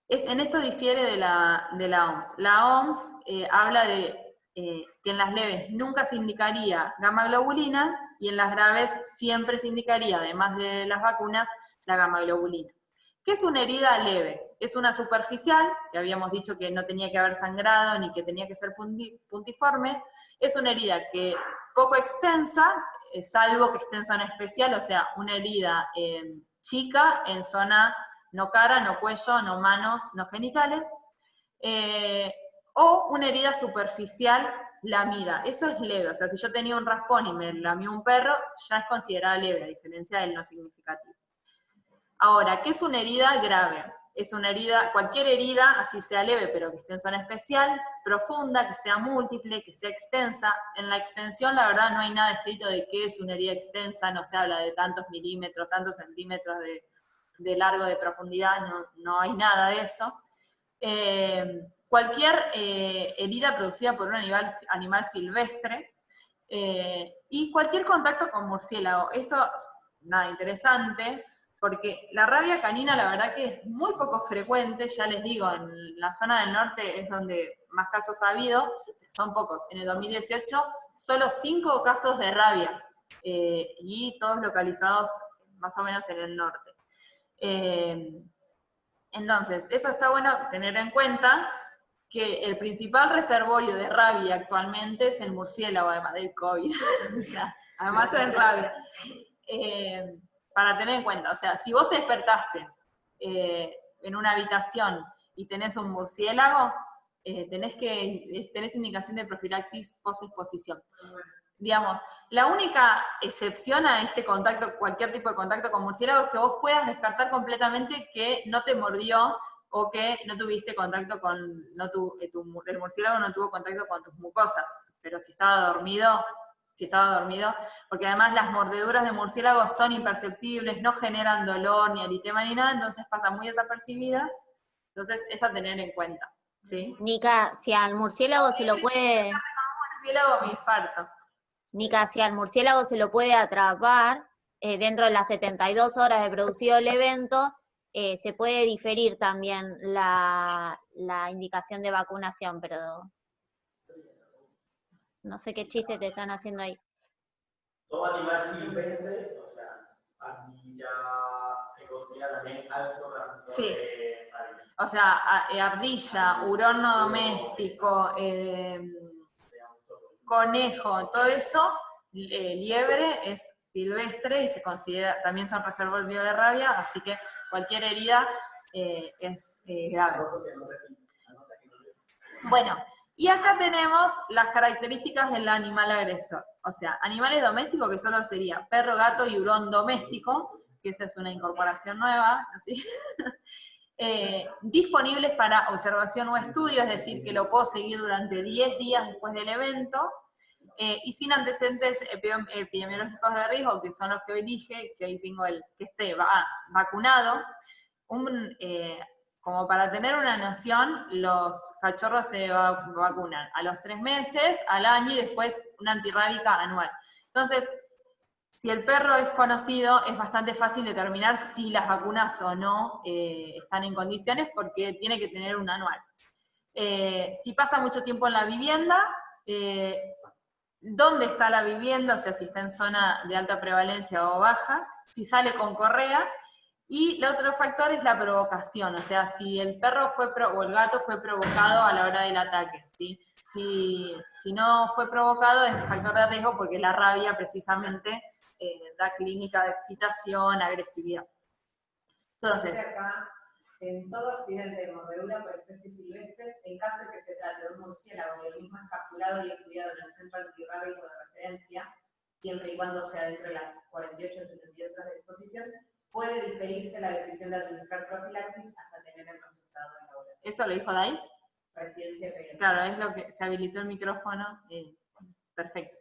En esto difiere de la OMS. La OMS habla de que en las leves nunca se indicaría gamaglobulina y en las graves siempre se indicaría, además de las vacunas, la gamaglobulina. ¿Qué es una herida leve? Es una superficial, que habíamos dicho que no tenía que haber sangrado ni que tenía que ser puntiforme. Es una herida que poco extensa, salvo que esté en zona especial, o sea, una herida chica en zona no cara, no cuello, no manos, no genitales, o una herida superficial lamida. Eso es leve, o sea, si yo tenía un raspón y me lamió un perro, ya es considerada leve, a diferencia del no significativo. Ahora, ¿qué es una herida grave? es una herida, cualquier herida, así sea leve, pero que esté en zona especial, profunda, que sea múltiple, que sea extensa. En la extensión, la verdad, no hay nada escrito de qué es una herida extensa, no se habla de tantos milímetros, tantos centímetros de largo, de profundidad, no hay nada de eso. Cualquier herida producida por un animal silvestre, y cualquier contacto con murciélago. Esto, nada, interesante, porque la rabia canina la verdad que es muy poco frecuente, ya les digo, en la zona del norte es donde más casos ha habido, son pocos. En el 2018, solo 5 casos de rabia, y todos localizados más o menos en el norte. Entonces, eso está bueno tener en cuenta, que el principal reservorio de rabia actualmente es el murciélago, además del COVID. O sea, además traen rabia. Para tener en cuenta, o sea, si vos te despertaste en una habitación y tenés un murciélago, tenés indicación de profilaxis post-exposición. Digamos, la única excepción a este contacto, cualquier tipo de contacto con murciélago, es que vos puedas descartar completamente que no te mordió o que no tuviste contacto con, el murciélago no tuvo contacto con tus mucosas, pero si estaba dormido, porque además las mordeduras de murciélago son imperceptibles, no generan dolor, ni eritema, ni nada, entonces pasan muy desapercibidas, entonces es a tener en cuenta, ¿sí? Nica, si al murciélago se lo puede... Murciélago me infarto. Nica, si al murciélago se lo puede atrapar dentro de las 72 horas de producido el evento, se puede diferir también la indicación de vacunación, pero no sé qué chiste te están haciendo ahí. Todo animal silvestre, o sea, ardilla, se considera también alto transmisor de rabia. O sea, ardilla, hurón no doméstico, conejo, todo eso, liebre es silvestre y se considera, también son reservorios de rabia, así que cualquier herida es grave. Bueno, y acá tenemos las características del animal agresor. O sea, animales domésticos, que solo sería perro, gato y hurón doméstico, que esa es una incorporación nueva, ¿sí? Disponibles para observación o estudio, es decir, que lo puedo seguir durante 10 días después del evento, y sin antecedentes epidemiológicos de riesgo, que son los que hoy dije, que hoy tengo que esté vacunado. Como para tener una noción, los cachorros se vacunan a los 3 meses, al año, y después una antirrábica anual. Entonces, si el perro es conocido, es bastante fácil determinar si las vacunas o no están en condiciones, porque tiene que tener un anual. Si pasa mucho tiempo en la vivienda, dónde está la vivienda, o sea, si está en zona de alta prevalencia o baja, si sale con correa, y el otro factor es la provocación, o sea, si el perro o el gato fue provocado a la hora del ataque, ¿sí? Si no fue provocado es factor de riesgo, porque la rabia precisamente da clínica de excitación, agresividad. Entonces, acá, en todo accidente de mordedura por especies silvestres, en caso de que se trate de un murciélago y el mismo es capturado y estudiado en el centro antirrábico de referencia, siempre y cuando sea dentro de las 48 o 72 horas de exposición, puede diferirse la decisión de administrar profilaxis hasta tener el resultado de la hora. ¿eso lo dijo Dai? Residencia pediátrica. Claro, es lo que se habilitó el micrófono. Perfecto.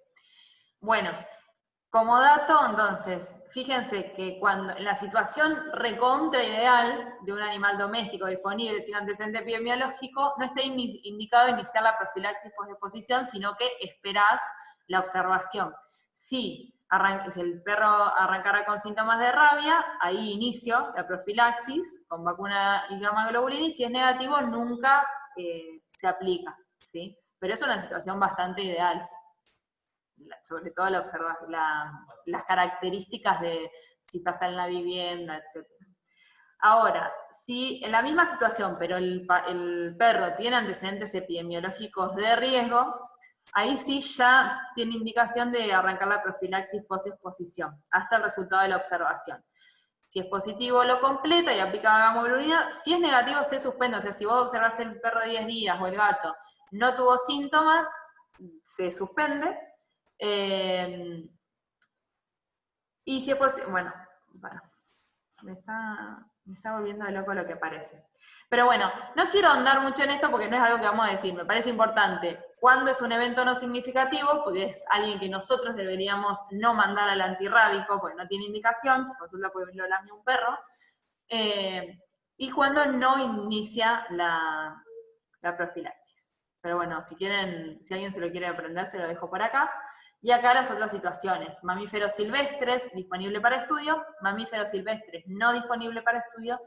Bueno, como dato, entonces, fíjense que cuando en la situación recontra ideal de un animal doméstico disponible sin antecedente epidemiológico, no está indicado iniciar la profilaxis post-exposición, sino que esperás la observación. Si el perro arrancara con síntomas de rabia, ahí inicio la profilaxis con vacuna y gamma globulina, y si es negativo, nunca se aplica, ¿sí? Pero es una situación bastante ideal, sobre todo las características de si pasa en la vivienda, etc. Ahora, si en la misma situación, pero el perro tiene antecedentes epidemiológicos de riesgo, ahí sí ya tiene indicación de arrancar la profilaxis post-exposición, hasta el resultado de la observación. Si es positivo, lo completa y aplica gamma-globulina. Si es negativo, se suspende. O sea, si vos observaste el perro 10 días o el gato no tuvo síntomas, se suspende. Y si es posible, bueno, me está Me está volviendo loco lo que parece. Pero bueno, no quiero ahondar mucho en esto porque no es algo que vamos a decir. Me parece importante cuando es un evento no significativo, porque es alguien que nosotros deberíamos no mandar al antirrábico, porque no tiene indicación, se consulta por lo lame un perro, y cuando no inicia la profilaxis. Pero bueno, si quieren, si alguien se lo quiere aprender, se lo dejo por acá. Y acá las otras situaciones, mamíferos silvestres, disponible para estudio, mamíferos silvestres no disponible para estudio,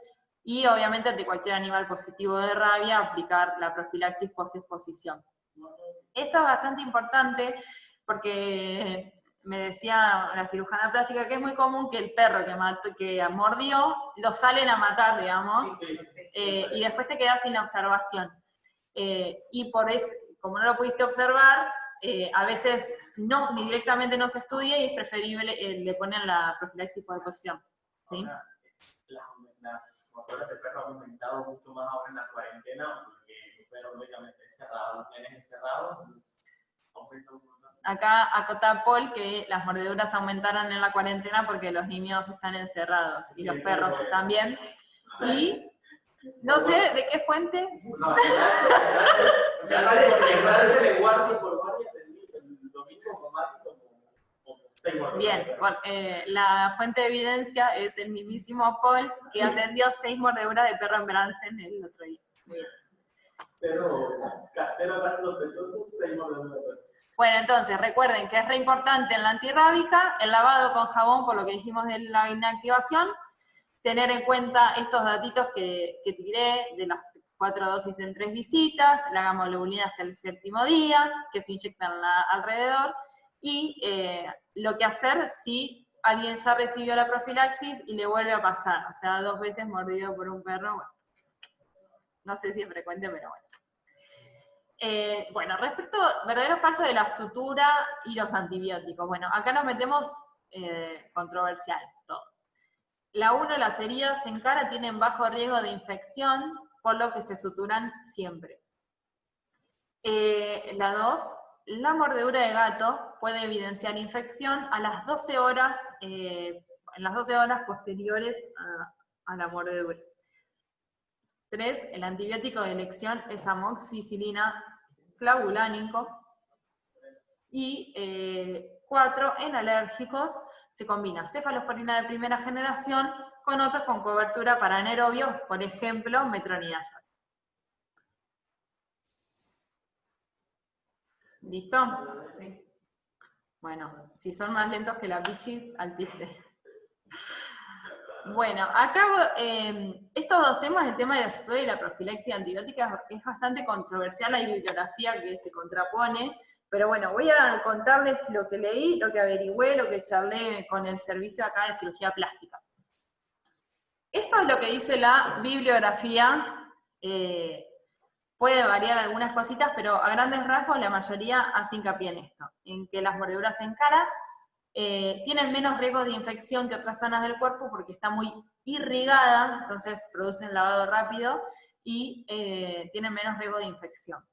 y obviamente ante cualquier animal positivo de rabia, aplicar la profilaxis post-exposición. Esto es bastante importante porque me decía la cirujana plástica que es muy común que el perro que mordió, lo salen a matar, digamos, y después te quedas sin la observación. Y por eso, como no lo pudiste observar, a veces ni directamente no se estudia y es preferible, le ponen la profilaxis por exposición. ¿Sí? Las motoras de perro han aumentado mucho más ahora en la cuarentena, porque el perro lógicamente encerrado, nenes encerrados, aumenta un montón. Acá acota Paul que las mordeduras aumentaron en la cuarentena porque los niños están encerrados y los perros también. Y no sé de qué fuente. No, me parece que guardia por guardia el domingo como más como 6 mordeduras. Bien, bueno, la fuente de evidencia es el mismísimo Paul que atendió 6 mordeduras de perro en Bransen el otro día. Bien. Cero rastros sospechosos, 6 mordeduras de perro. Bueno, entonces recuerden que es re importante en la antirrábica el lavado con jabón, por lo que dijimos de la inactivación, tener en cuenta estos datitos que tiré de las 4 dosis en 3 visitas, la gamoglobulina hasta el 7º día, que se inyectan alrededor, y lo que hacer si alguien ya recibió la profilaxis y le vuelve a pasar, o sea, 2 veces mordido por un perro, bueno, no sé si es frecuente, pero bueno. Bueno, respecto verdadero o falso de la sutura y los antibióticos. Bueno, acá nos metemos controversial todo. La 1, las heridas en cara tienen bajo riesgo de infección, por lo que se suturan siempre. La 2, la mordedura de gato puede evidenciar infección a las 12 horas, en las 12 horas posteriores a la mordedura. 3, el antibiótico de elección es amoxicilina clavulánico. Y 4, en alérgicos se combina cefalosporina de primera generación con otros con cobertura para anaerobios, por ejemplo, metronidazol. ¿Listo? Sí. Bueno, si son más lentos que la Pichi, al piste. Bueno, acá estos 2 temas, el tema de la sutura y la profilaxis antibiótica, es bastante controversial, hay bibliografía que se contrapone, pero bueno, voy a contarles lo que leí, lo que averigüé, lo que charlé con el servicio acá de cirugía plástica. Esto es lo que dice la bibliografía, puede variar algunas cositas, pero a grandes rasgos la mayoría hace hincapié en esto, en que las mordeduras en cara tienen menos riesgos de infección que otras zonas del cuerpo porque está muy irrigada, entonces producen lavado rápido y tienen menos riesgo de infección.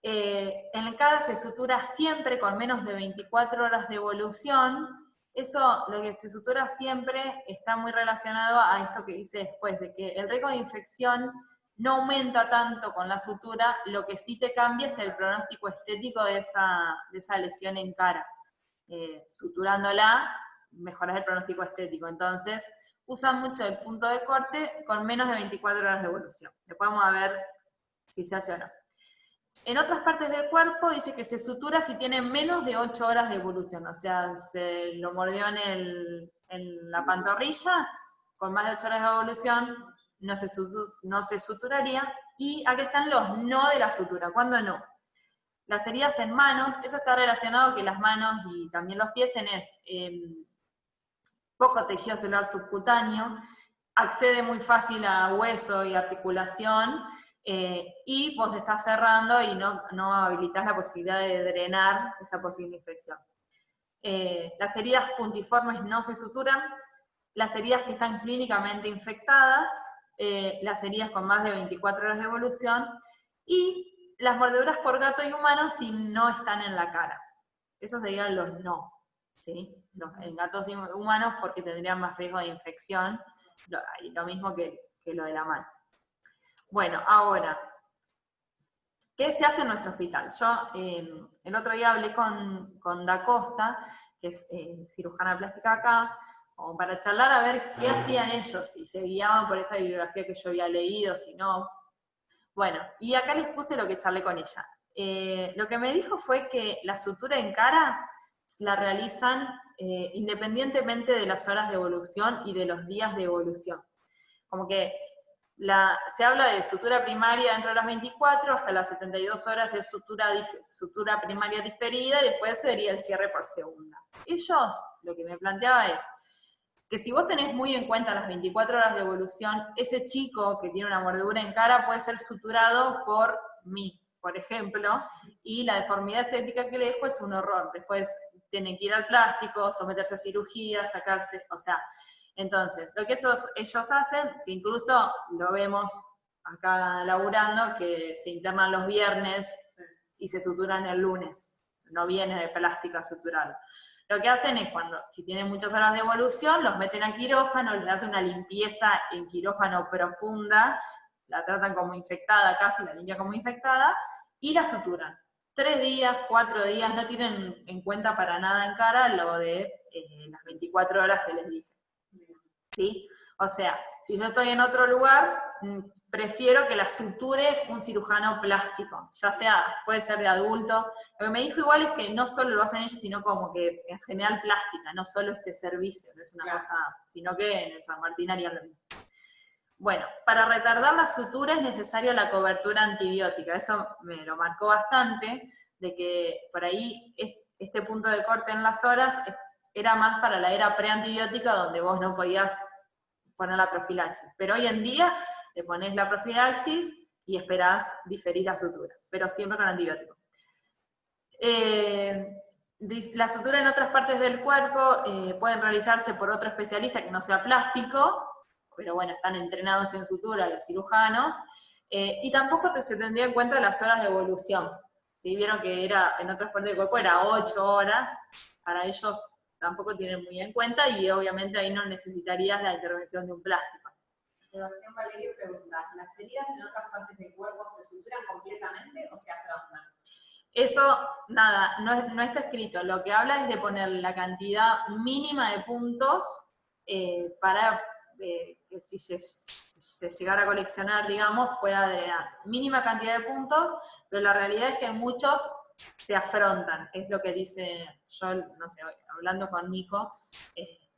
En el cara se sutura siempre con menos de 24 horas de evolución. Eso, lo que se sutura siempre, está muy relacionado a esto que dice después, de que el riesgo de infección no aumenta tanto con la sutura, lo que sí te cambia es el pronóstico estético de esa lesión en cara. Suturándola, mejoras el pronóstico estético. Entonces, usan mucho el punto de corte con menos de 24 horas de evolución. Después vamos a ver si se hace o no. En otras partes del cuerpo dice que se sutura si tiene menos de 8 horas de evolución, o sea, se lo mordió en la pantorrilla, con más de 8 horas de evolución no se suturaría. Y aquí están los no de la sutura. ¿Cuándo no? Las heridas en manos, eso está relacionado que las manos y también los pies tenés poco tejido celular subcutáneo, accede muy fácil a hueso y articulación, y vos estás cerrando y no habilitás la posibilidad de drenar esa posible infección. Las heridas puntiformes no se suturan, las heridas que están clínicamente infectadas, las heridas con más de 24 horas de evolución, y las mordeduras por gato y humano si no están en la cara. Esos serían los no, ¿sí? En gatos y humanos porque tendrían más riesgo de infección lo mismo que lo de la mano. Bueno, ahora, ¿qué se hace en nuestro hospital? Yo el otro día hablé con Da Costa, que es cirujana plástica acá, como para charlar a ver qué hacían ellos, si se guiaban por esta bibliografía que yo había leído, si no. Bueno, y acá les puse lo que charlé con ella. Lo que me dijo fue que la sutura en cara la realizan independientemente de las horas de evolución y de los días de evolución. Como que se habla de sutura primaria dentro de las 24, hasta las 72 horas es sutura primaria diferida, y después sería el cierre por segunda. Ellos, lo que me planteaba es que si vos tenés muy en cuenta las 24 horas de evolución, ese chico que tiene una mordedura en cara puede ser suturado por mí, por ejemplo, y la deformidad estética que le dejo es un horror. Después tienen que ir al plástico, someterse a cirugía, sacarse, o sea. Entonces, lo que ellos hacen, que incluso lo vemos acá laburando, que se internan los viernes y se suturan el lunes, no viene de plástica sutural. Lo que hacen es si tienen muchas horas de evolución, los meten a quirófano, les hacen una limpieza en quirófano profunda, la tratan como infectada, casi la limpian como infectada, y la suturan. 3 días, 4 días, no tienen en cuenta para nada en cara lo de las 24 horas que les dije. ¿Sí? O sea, si yo estoy en otro lugar, prefiero que la suture un cirujano plástico, ya sea, puede ser de adulto. Lo que me dijo igual es que no solo lo hacen ellos, sino como que en general plástica, no solo este servicio, no es una cosa, sino que en el San Martín harían lo mismo. Bueno, para retardar la sutura es necesaria la cobertura antibiótica, eso me lo marcó bastante, de que por ahí este punto de corte en las horas era más para la era preantibiótica, donde vos no podías poner la profilaxis. Pero hoy en día le pones la profilaxis y esperás diferir la sutura, pero siempre con antibiótico. La sutura en otras partes del cuerpo pueden realizarse por otro especialista que no sea plástico, pero bueno, están entrenados en sutura los cirujanos, y tampoco se tendría en cuenta las horas de evolución. ¿Sí? Vieron que en otras partes del cuerpo era 8 horas, para ellos tampoco tienen muy en cuenta, y obviamente ahí no necesitarías la intervención de un plástico. Sebastián Valerio pregunta, ¿las heridas en otras partes del cuerpo se suturan completamente o se afrontan? Eso, nada, no está escrito. Lo que habla es de poner la cantidad mínima de puntos para que si se llegara a coleccionar, digamos, pueda drenar. Mínima cantidad de puntos, pero la realidad es que muchos se afrontan, es lo que dice, yo no sé, hablando con Nico,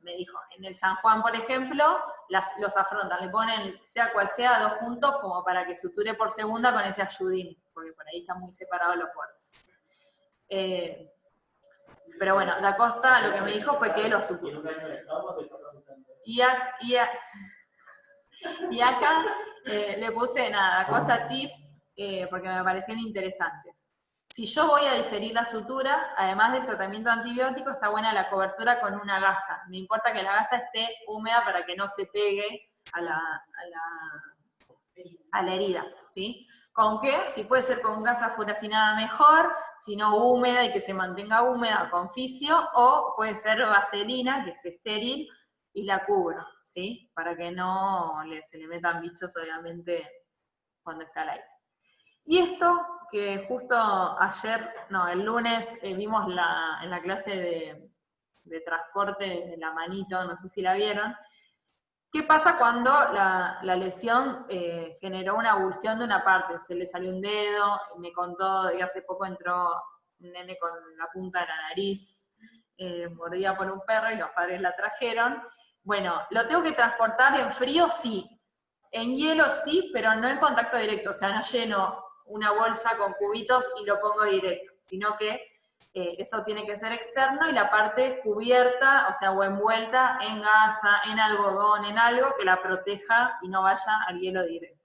me dijo, en el San Juan, por ejemplo, los afrontan, le ponen, sea cual sea, 2 puntos como para que suture por segunda con ese ayudín, porque por ahí están muy separados los bordes. Pero bueno, Da Costa lo que me dijo fue que los suturó. Y acá le puse nada, Da Costa tips, porque me parecían interesantes. Si yo voy a diferir la sutura, además del tratamiento antibiótico, está buena la cobertura con una gasa. Me importa que la gasa esté húmeda para que no se pegue a la herida, ¿sí? ¿Con qué? Si puede ser con gasa furacinada mejor, si no húmeda y que se mantenga húmeda con fisio, o puede ser vaselina, que esté estéril, y la cubro, ¿sí? Para que no se le metan bichos, obviamente, cuando está al aire. Y esto, que justo el lunes vimos en la clase de transporte de la manito, no sé si la vieron, ¿qué pasa cuando la lesión generó una avulsión de una parte? Se le salió un dedo, me contó que hace poco entró un nene con la punta de la nariz, mordida por un perro y los padres la trajeron. Bueno, ¿lo tengo que transportar en frío? Sí. En hielo sí, pero no en contacto directo, o sea, no lleno una bolsa con cubitos y lo pongo directo, sino que eso tiene que ser externo y la parte cubierta, o sea, o envuelta en gasa, en algodón, en algo que la proteja y no vaya al hielo directo.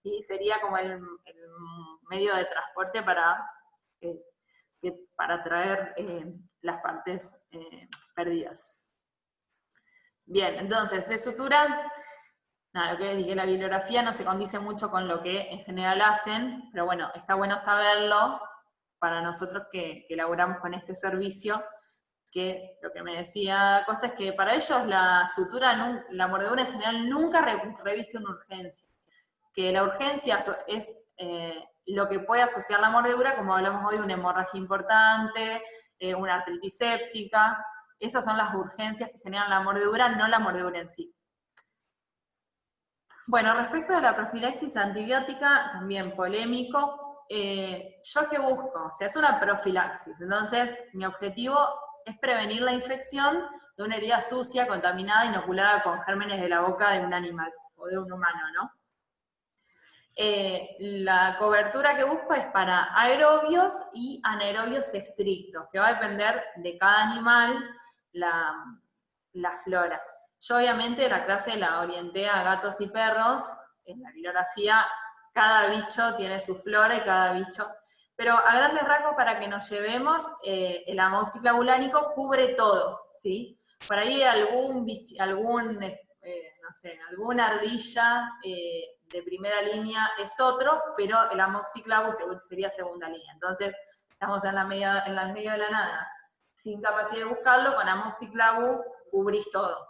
Y sería como el medio de transporte para traer las partes perdidas. Bien, entonces, de sutura, nada, lo que les dije, la bibliografía no se condice mucho con lo que en general hacen, pero bueno, está bueno saberlo para nosotros que laburamos con este servicio, que lo que me decía Costa es que para ellos la sutura, la mordedura en general nunca reviste una urgencia, que la urgencia es lo que puede asociar la mordedura, como hablamos hoy, una hemorragia importante, una artritis séptica. Esas son las urgencias que generan la mordedura, no la mordedura en sí. Bueno, respecto a la profilaxis antibiótica, también polémico. ¿Yo qué busco? O sea, es una profilaxis, entonces mi objetivo es prevenir la infección de una herida sucia, contaminada, inoculada con gérmenes de la boca de un animal o de un humano, ¿no? La cobertura que busco es para aerobios y anaerobios estrictos, que va a depender de cada animal la flora. Yo obviamente la clase la orienté a gatos y perros, en la bibliografía cada bicho tiene su flora y cada bicho, pero a grandes rasgos para que nos llevemos, el amoxiclavulánico cubre todo, ¿sí? Por ahí no sé, alguna ardilla de primera línea es otro, pero el amoxiclavu sería segunda línea. Entonces, estamos en la medio de la nada, sin capacidad de buscarlo, con amoxiclavu cubrís todo.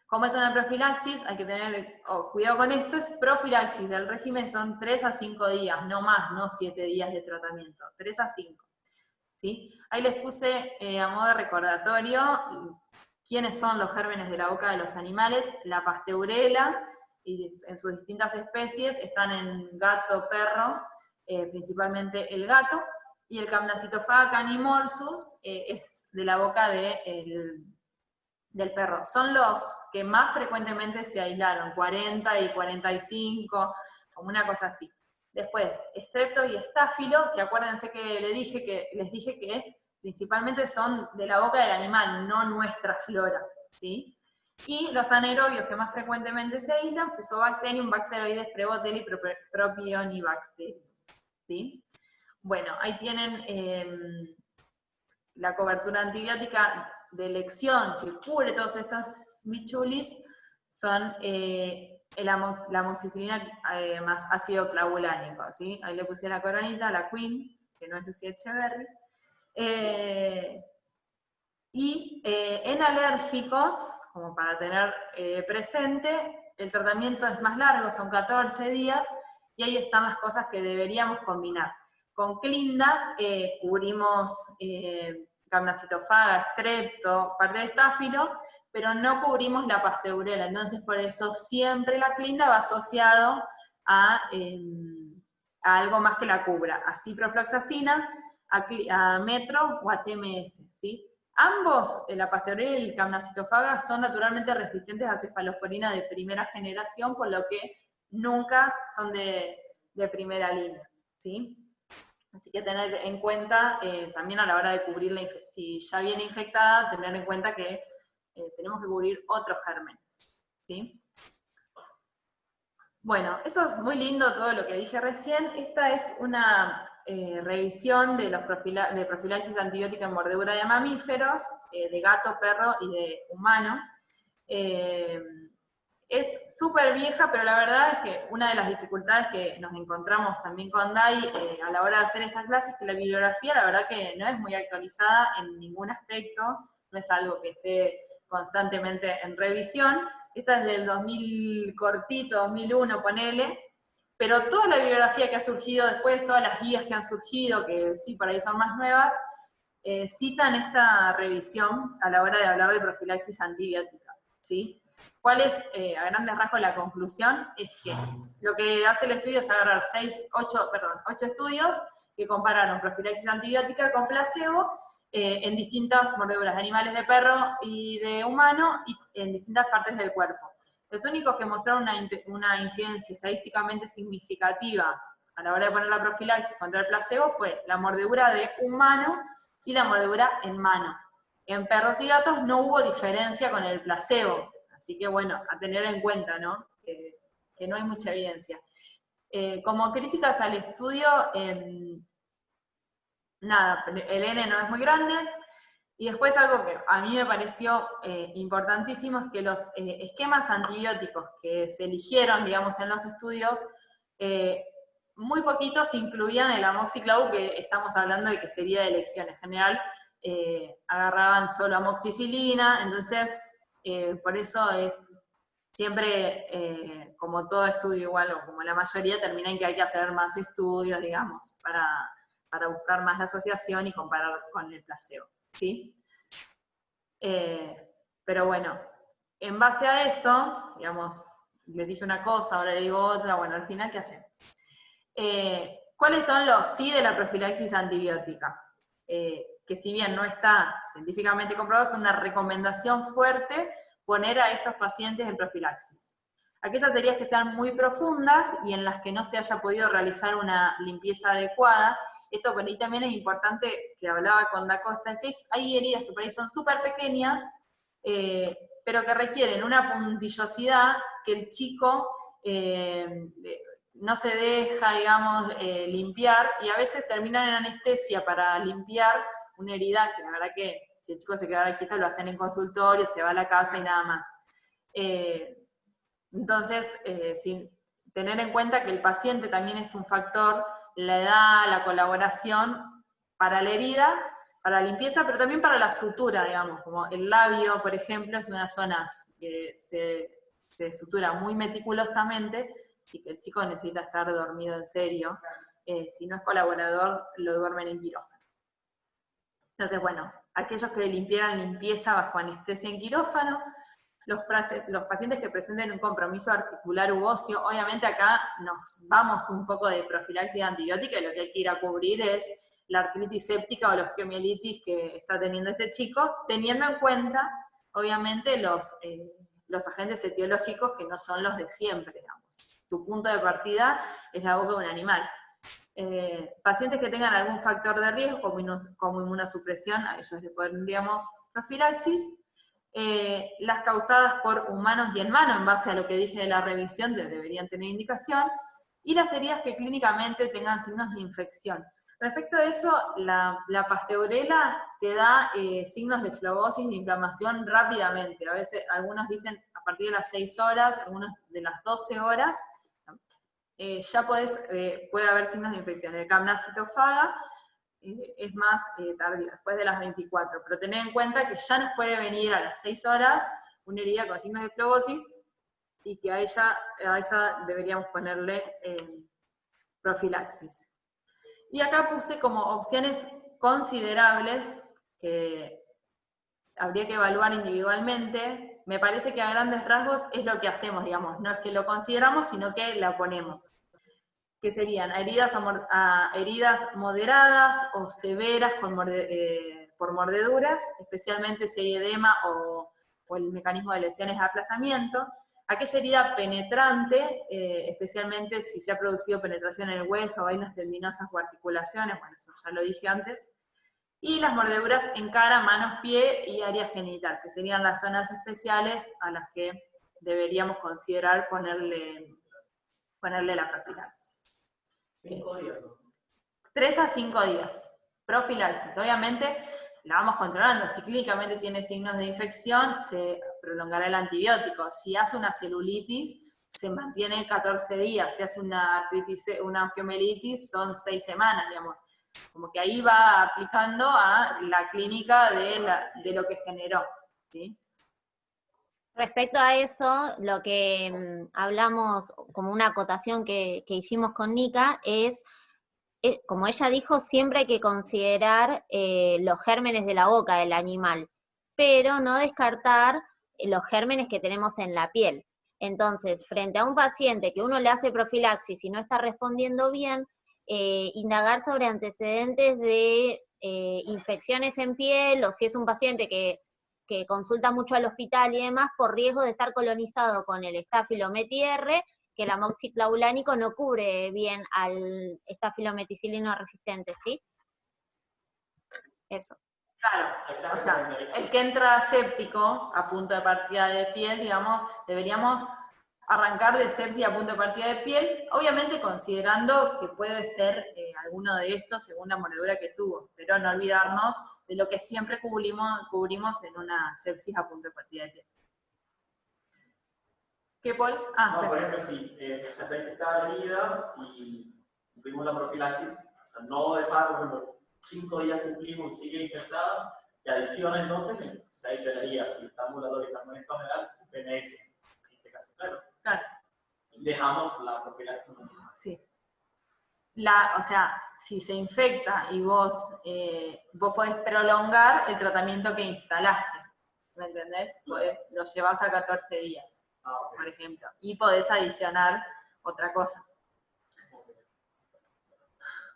Como es una profilaxis, hay que tener cuidado con esto, es profilaxis, el régimen son 3 a 5 días, no más, no 7 días de tratamiento, 3 a 5. ¿Sí? Ahí les puse a modo de recordatorio quiénes son los gérmenes de la boca de los animales. La pasteurela, y en sus distintas especies, están en gato, perro, principalmente el gato, y el Camnacitofaga canimorsus es de la boca del perro. Son los que más frecuentemente se aislaron, 40 y 45, como una cosa así. Después, estrepto y estáfilo, que acuérdense que les dije que principalmente son de la boca del animal, no nuestra flora, ¿sí? Y los anaerobios que más frecuentemente se aíslan, Fusobacterium, Bacteroides, Prevotella y Propionibacterium, ¿sí? Bueno, ahí tienen la cobertura antibiótica de elección que cubre todos estos bichulis, son la amoxicilina más ácido clavulánico, ¿sí? Ahí le puse la coronita, la Queen, que no es Lucía Echeverry. En alérgicos, como para tener presente, el tratamiento es más largo, son 14 días, y ahí están las cosas que deberíamos combinar. Con Clinda cubrimos Camnacitofaga, estrepto, parte de estáfilo, pero no cubrimos la pasteurela, entonces por eso siempre la Clinda va asociado a algo más que la cubra, a ciprofloxacina, a metro o a TMS, ¿sí? Ambos, la pasteurela y el Camnacitofaga, son naturalmente resistentes a cefalosporina de primera generación, por lo que nunca son de primera línea, ¿sí? Así que tener en cuenta, también a la hora de cubrir si ya viene infectada, tener en cuenta que tenemos que cubrir otros gérmenes, ¿sí? Bueno, eso es muy lindo todo lo que dije recién. Esta es una revisión de profilaxis antibiótica en mordedura de mamíferos, de gato, perro y de humano. Es súper vieja, pero la verdad es que una de las dificultades que nos encontramos también con Dai a la hora de hacer estas clases es que la bibliografía, la verdad que no es muy actualizada en ningún aspecto, no es algo que esté constantemente en revisión. Esta es del 2000 cortito, 2001, ponele, pero toda la bibliografía que ha surgido después, todas las guías que han surgido, que sí, por ahí son más nuevas, citan esta revisión a la hora de hablar de profilaxis antibiótica, ¿sí? ¿Cuál es, a grandes rasgos, la conclusión? Es que lo que hace el estudio es agarrar 8 estudios que compararon profilaxis antibiótica con placebo en distintas mordeduras de animales, de perro y de humano, y en distintas partes del cuerpo. Los únicos que mostraron una incidencia estadísticamente significativa a la hora de poner la profilaxis contra el placebo fue la mordedura de humano y la mordedura en mano. En perros y gatos no hubo diferencia con el placebo. Así que bueno, a tener en cuenta, ¿no? Que no hay mucha evidencia. Como críticas al estudio, nada, el N no es muy grande, y después algo que a mí me pareció importantísimo es que los esquemas antibióticos que se eligieron, digamos, en los estudios, muy poquitos incluían el amoxiclav, que estamos hablando de que sería de elección. En general, agarraban solo amoxicilina, entonces, por eso es siempre, como todo estudio igual, o como la mayoría, termina en que hay que hacer más estudios, digamos, para buscar más la asociación y comparar con el placebo, ¿sí? Pero bueno, en base a eso, digamos, les dije una cosa, ahora le digo otra, bueno, al final, ¿qué hacemos? ¿Cuáles son los sí de la profilaxis antibiótica? Que si bien no está científicamente comprobado, es una recomendación fuerte poner a estos pacientes en profilaxis. Aquellas heridas que sean muy profundas y en las que no se haya podido realizar una limpieza adecuada. Esto por ahí también es importante, que hablaba con Da Costa, que hay heridas que por ahí son súper pequeñas, pero que requieren una puntillosidad que el chico no se deja, digamos, limpiar, y a veces terminan en anestesia para limpiar una herida que la verdad que si el chico se quedara quieto lo hacen en consultorio, se va a la casa y nada más. Entonces, sin tener en cuenta que el paciente también es un factor, la edad, la colaboración para la herida, para la limpieza, pero también para la sutura, digamos, como el labio, por ejemplo, es una zona que se sutura muy meticulosamente y que el chico necesita estar dormido en serio. Si no es colaborador, lo duermen en quirófano. Entonces, bueno, aquellos que limpiaran limpieza bajo anestesia en quirófano, los pacientes que presenten un compromiso articular u óseo, obviamente acá nos vamos un poco de profilaxis antibiótica y lo que hay que ir a cubrir es la artritis séptica o la osteomielitis que está teniendo este chico, teniendo en cuenta, obviamente, los agentes etiológicos que no son los de siempre, digamos. Su punto de partida es la boca de un animal. Pacientes que tengan algún factor de riesgo, como inmunosupresión, a ellos le pondríamos profilaxis. Las causadas por humanos y en mano, en base a lo que dije de la revisión, deberían tener indicación, y las heridas que clínicamente tengan signos de infección. Respecto a eso, la pasteurela te da signos de flebosis, de inflamación rápidamente. A veces, algunos dicen a partir de las 6 horas, algunos de las 12 horas, ya puede haber signos de infección. El Capnacitofaga es más tardío, después de las 24, pero tened en cuenta que ya nos puede venir a las 6 horas una herida con signos de flebosis y que a esa deberíamos ponerle profilaxis. Y acá puse como opciones considerables que habría que evaluar individualmente. Me parece que a grandes rasgos es lo que hacemos, digamos, no es que lo consideramos, sino que la ponemos. Que serían heridas moderadas o severas por mordeduras, especialmente si hay edema o el mecanismo de lesiones de aplastamiento. Aquella herida penetrante, especialmente si se ha producido penetración en el hueso, vainas tendinosas o articulaciones, bueno, eso ya lo dije antes. Y las mordeduras en cara, manos, pie y área genital, que serían las zonas especiales a las que deberíamos considerar ponerle la profilaxis. 5 días. 3 a 5 días. Profilaxis. Obviamente la vamos controlando. Si clínicamente tiene signos de infección, se prolongará el antibiótico. Si hace una celulitis, se mantiene 14 días. Si hace una osteomielitis, son 6 semanas, digamos. Como que ahí va aplicando a la clínica de lo que generó, ¿sí? Respecto a eso, lo que hablamos como una acotación que hicimos con Nika es, como ella dijo, siempre hay que considerar los gérmenes de la boca del animal, pero no descartar los gérmenes que tenemos en la piel. Entonces, frente a un paciente que uno le hace profilaxis y no está respondiendo bien, indagar sobre antecedentes de infecciones en piel, o si es un paciente que consulta mucho al hospital y demás, por riesgo de estar colonizado con el Staphylometis R, que el amoxiclavulánico no cubre bien al estafilometicilino resistente, ¿sí? Eso. Claro, o sea, el que entra séptico a punto de partida de piel, digamos, deberíamos arrancar de sepsis a punto de partida de piel, obviamente considerando que puede ser alguno de estos según la mordedura que tuvo, pero no olvidarnos de lo que siempre cubrimos en una sepsis a punto de partida de piel. ¿Qué, Paul? No, por ejemplo, si se está infectada la herida y cumplimos la profilaxis, o sea, no dejar, por ejemplo, 5 días cumplimos y sigue infectada, se adiciona entonces, se adicionaría, si está ambulatorio y está en estado general, PNS, en este caso, claro. Claro. Dejamos la profilaxis. Sí. O sea, si se infecta y vos podés prolongar el tratamiento que instalaste, ¿me entendés? Lo llevas a 14 días, por ejemplo, y podés adicionar otra cosa.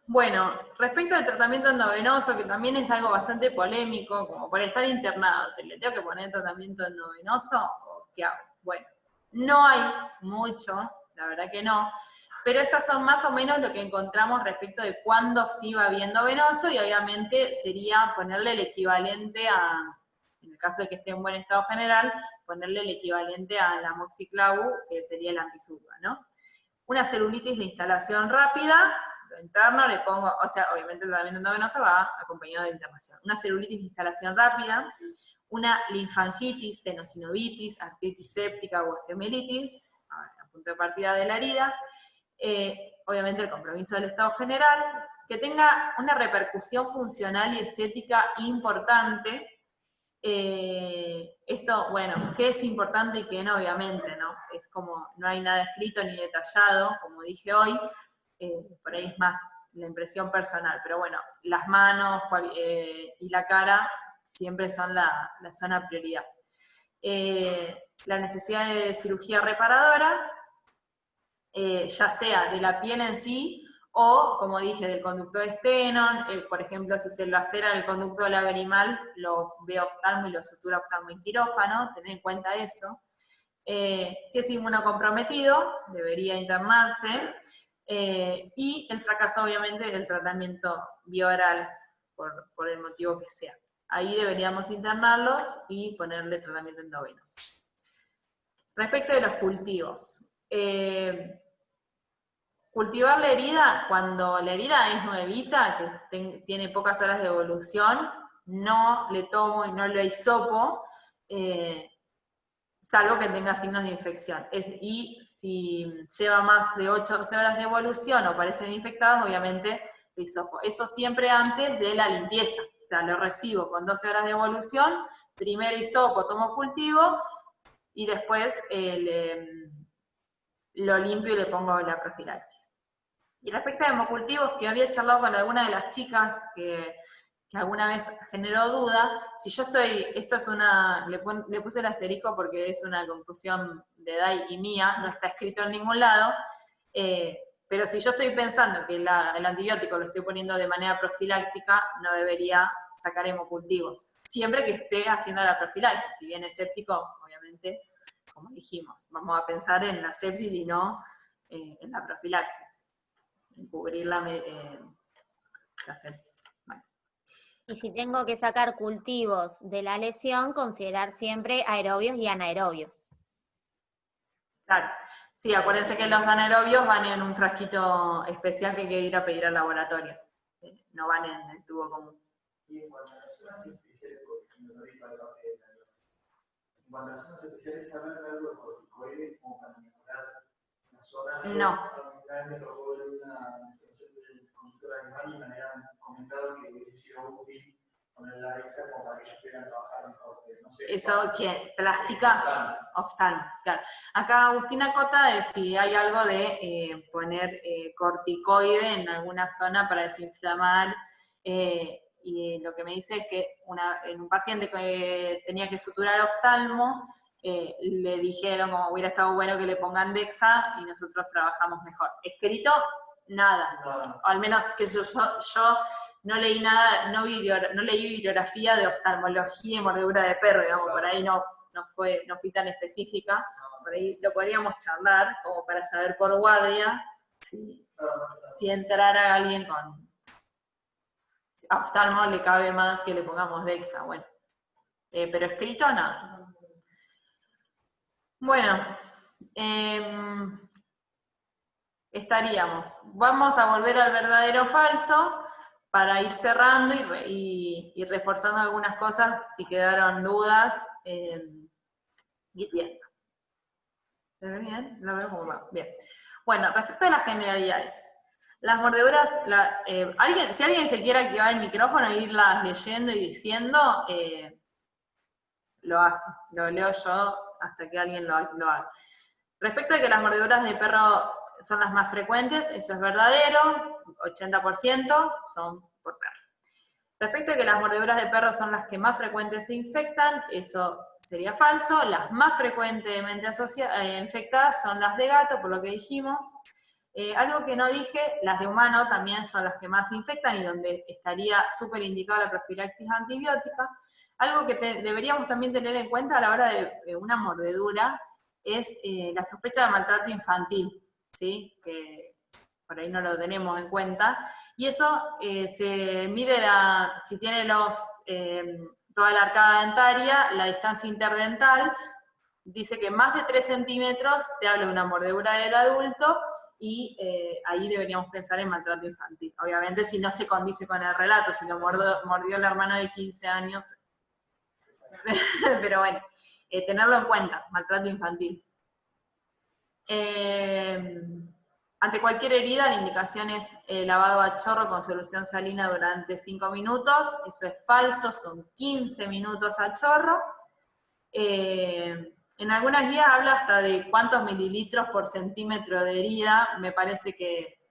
Bueno, respecto al tratamiento endovenoso, que también es algo bastante polémico, como por estar internado, ¿te le tengo que poner tratamiento endovenoso o qué hago? Bueno, no hay mucho, la verdad que no, pero estas son más o menos lo que encontramos respecto de cuándo sí va bien endovenoso, y obviamente sería ponerle el equivalente a, en el caso de que esté en buen estado general, ponerle el equivalente a la amoxiclavu, que sería el Ambisuvga, ¿no? Una celulitis de instalación rápida, lo interno le pongo, o sea, obviamente el tratamiento endovenoso va acompañado de internación. Una celulitis de instalación rápida, una linfangitis, tenosinovitis, artritis séptica o osteomielitis, a punto de partida de la herida, obviamente el compromiso del estado general, que tenga una repercusión funcional y estética importante. Esto, bueno, ¿qué es importante y qué no? Obviamente, ¿no? Es como, no hay nada escrito ni detallado, como dije hoy, por ahí es más la impresión personal, pero bueno, las manos y la cara siempre son la zona prioridad. La necesidad de cirugía reparadora, ya sea de la piel en sí, o, como dije, del conducto de Stenon, por ejemplo, si se lacera el conducto lagrimal, lo ve oftalmo y lo sutura oftalmo en quirófano, tener en cuenta eso. Si es inmunocomprometido, debería internarse, y el fracaso, obviamente, del tratamiento bioral, por el motivo que sea. Ahí deberíamos internarlos y ponerle tratamiento endovenoso. Respecto de los cultivos, cultivar la herida, cuando la herida es nuevita, que tiene pocas horas de evolución, no le tomo y no le hisopo, salvo que tenga signos de infección. Y si lleva más de 8 o 12 horas de evolución o parecen infectadas, obviamente lo hisopo. Eso siempre antes de la limpieza. O sea, lo recibo con 12 horas de evolución, primero hisopo, tomo cultivo, y después lo limpio y le pongo la profilaxis. Y respecto a hemocultivos, que había charlado con alguna de las chicas que alguna vez generó duda, si yo estoy, esto es le puse el asterisco porque es una conclusión de Dai y mía, no está escrito en ningún lado, pero si yo estoy pensando que el antibiótico lo estoy poniendo de manera profiláctica, no debería sacar hemocultivos, siempre que esté haciendo la profilaxis. Si viene séptico, obviamente, como dijimos, vamos a pensar en la sepsis y no en la profilaxis, en cubrir la sepsis. Bueno. Y si tengo que sacar cultivos de la lesión, considerar siempre aerobios y anaerobios. Claro, sí, acuérdense que los anaerobios van en un frasquito especial que hay que ir a pedir al laboratorio, no van en el tubo común. Y en cuanto a las zonas especiales, ¿saben algo de corticoides como para mejorar las zonas? No. Me tocó ver una investigación del conducto animal y me habían comentado que hubiese sido útil poner la Dexa como para que ellos pudieran trabajar mejor. No sé, ¿eso qué? ¿Plástica? Oftalmo, claro. Acá Agustina cota de si hay algo de poner corticoide en alguna zona para desinflamar, y lo que me dice es que en un paciente que tenía que suturar oftalmo, le dijeron como hubiera estado bueno que le pongan Dexa y nosotros trabajamos mejor. Escrito, nada. O al menos que yo no leí nada, no leí bibliografía de oftalmología y mordedura de perro, digamos, por ahí no fui tan específica, por ahí lo podríamos charlar como para saber por guardia si entrara alguien con a oftalmo le cabe más que le pongamos Dexa, bueno. Pero escrito, nada. Bueno, estaríamos. Vamos a volver al verdadero falso para ir cerrando y reforzando algunas cosas, si quedaron dudas, ir viendo. ¿Se ve bien? Lo veo como va. Bien. Bueno, respecto a las generalidades. Las mordeduras, si alguien se quiere activar el micrófono e irlas leyendo y diciendo, lo hace. Lo leo yo hasta que alguien lo haga. Respecto a que las mordeduras de perro son las más frecuentes, eso es verdadero, 80% son por perro. Respecto a que las mordeduras de perro son las que más frecuentes se infectan, eso sería falso. Las más frecuentemente infectadas son las de gato, por lo que dijimos. Algo que no dije, las de humano también son las que más se infectan y donde estaría súper indicada la profilaxis antibiótica. Algo que deberíamos también tener en cuenta a la hora de una mordedura es la sospecha de maltrato infantil, ¿sí? Que por ahí no lo tenemos en cuenta. Y eso se mide si tiene toda la arcada dentaria, la distancia interdental, dice que más de 3 centímetros te habla de una mordedura del adulto, y ahí deberíamos pensar en maltrato infantil. Obviamente si no se condice con el relato, si lo mordió el hermano de 15 años, pero bueno, tenerlo en cuenta, maltrato infantil. Ante cualquier herida, la indicación es lavado a chorro con solución salina durante 5 minutos, eso es falso, son 15 minutos a chorro. En algunas guías habla hasta de cuántos mililitros por centímetro de herida, me parece que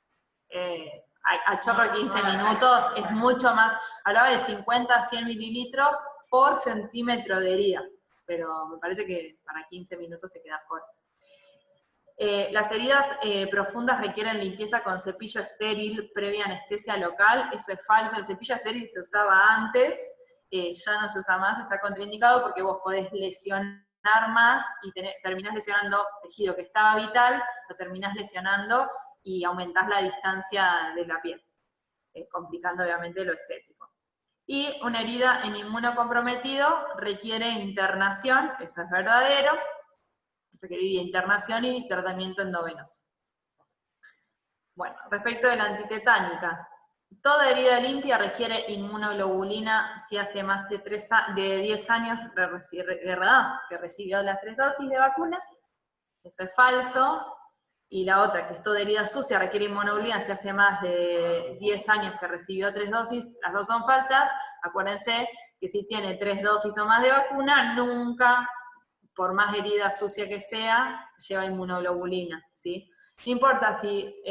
a chorro 15 minutos es mucho más, hablaba de 50 a 100 mililitros por centímetro de herida, pero me parece que para 15 minutos te quedas corto. Las heridas profundas requieren limpieza con cepillo estéril previa anestesia local, eso es falso, el cepillo estéril se usaba antes, ya no se usa más, está contraindicado porque vos podés lesionar más y terminás lesionando tejido que estaba vital, lo terminás lesionando y aumentás la distancia de la piel, complicando obviamente lo estético. Y una herida en inmunocomprometido requiere internación, eso es verdadero, requeriría internación y tratamiento endovenoso. Bueno, respecto de la antitetánica, toda herida limpia requiere inmunoglobulina si hace más de 10 años que recibió las 3 dosis de vacuna, eso es falso. Y la otra, que es toda herida sucia, requiere inmunoglobulina si hace más de 10 años que recibió 3 dosis, las dos son falsas. Acuérdense que si tiene 3 dosis o más de vacuna, nunca, por más herida sucia que sea, lleva inmunoglobulina, ¿sí? No importa si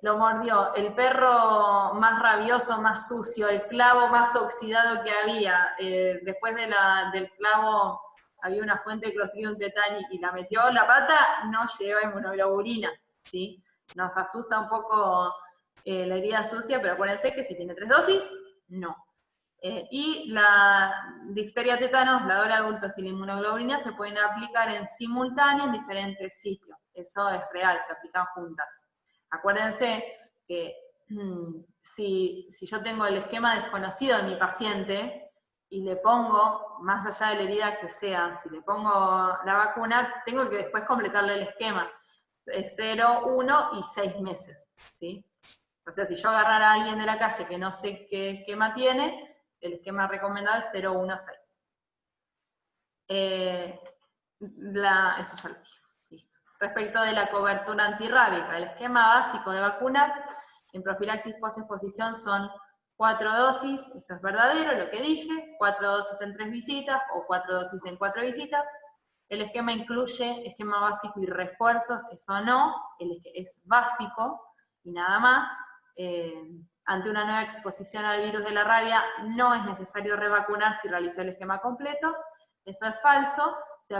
lo mordió el perro más rabioso, más sucio, el clavo más oxidado que había, después del clavo había una fuente de Clostridium tetani y la metió la pata, no lleva inmunoglobulina, ¿sí? Nos asusta un poco la herida sucia, pero acuérdense que si tiene 3 dosis, no. Y la difteria tétanos, la doble adultos y la inmunoglobulina se pueden aplicar en simultáneo en diferentes sitios. Eso es real, se aplican juntas. Acuérdense que si yo tengo el esquema desconocido de mi paciente y le pongo, más allá de la herida que sea, si le pongo la vacuna, tengo que después completarle el esquema. 0, 1 y 6 meses, ¿sí? O sea, si yo agarrara a alguien de la calle que no sé qué esquema tiene, el esquema recomendado es 016. Eso ya lo dije. Listo. Respecto de la cobertura antirrábica, el esquema básico de vacunas en profilaxis post-exposición son 4 dosis, eso es verdadero, lo que dije, 4 dosis en 3 visitas o 4 dosis en 4 visitas. El esquema incluye esquema básico y refuerzos, eso no, es básico y nada más. Ante una nueva exposición al virus de la rabia, no es necesario revacunar si realizó el esquema completo, eso es falso, se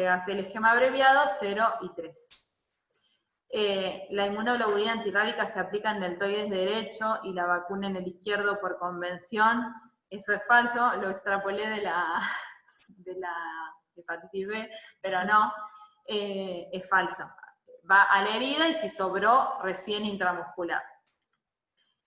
hace el esquema abreviado 0 y 3. La inmunoglobulina antirrábica se aplica en deltoides derecho y la vacuna en el izquierdo por convención, eso es falso, lo extrapolé de la hepatitis B, pero no, es falso. Va a la herida y si sobró, recién intramuscular.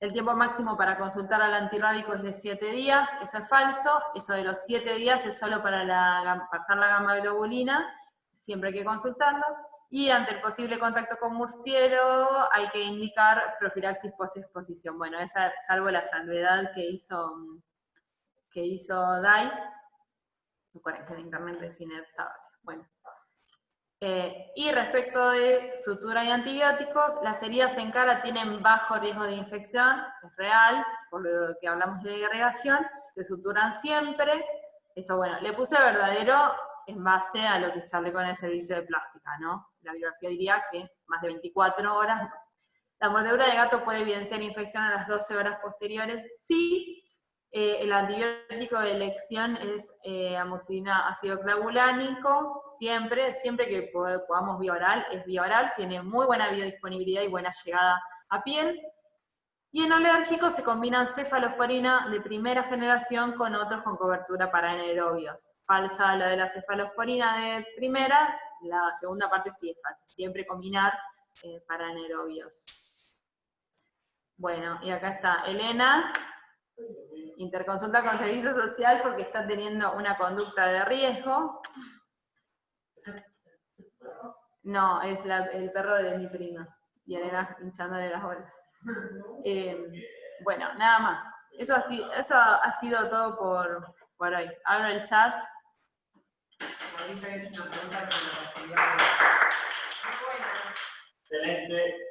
El tiempo máximo para consultar al antirrábico es de 7 días, eso es falso, eso de los 7 días es solo para pasar la gamma globulina, siempre hay que consultarlo, y ante el posible contacto con murciélago hay que indicar profilaxis post-exposición. Bueno, esa, salvo la salvedad que hizo DAI, su conexión a internet es inestable. Bueno. Y respecto de sutura y antibióticos, las heridas en cara tienen bajo riesgo de infección, es real, por lo que hablamos de irrigación, se suturan siempre. Eso, bueno, le puse verdadero en base a lo que charlé con el servicio de plástica, ¿no? La bibliografía diría que más de 24 horas no. La mordedura de gato puede evidenciar infección a las 12 horas posteriores, sí. El antibiótico de elección es amoxicilina ácido clavulánico, siempre que podamos vía oral, es vía oral, tiene muy buena biodisponibilidad y buena llegada a piel. Y en alérgicos se combinan cefalosporina de primera generación con otros con cobertura para anaerobios. Falsa lo de la cefalosporina de primera, la segunda parte sí es falsa, siempre combinar para anaerobios. Bueno, y acá está Elena. Interconsulta con servicio social porque está teniendo una conducta de riesgo. No, es el perro de mi prima. Y Elena hinchándole las bolas. Bueno, nada más. Eso ha sido todo por hoy. Abro el chat. Excelente.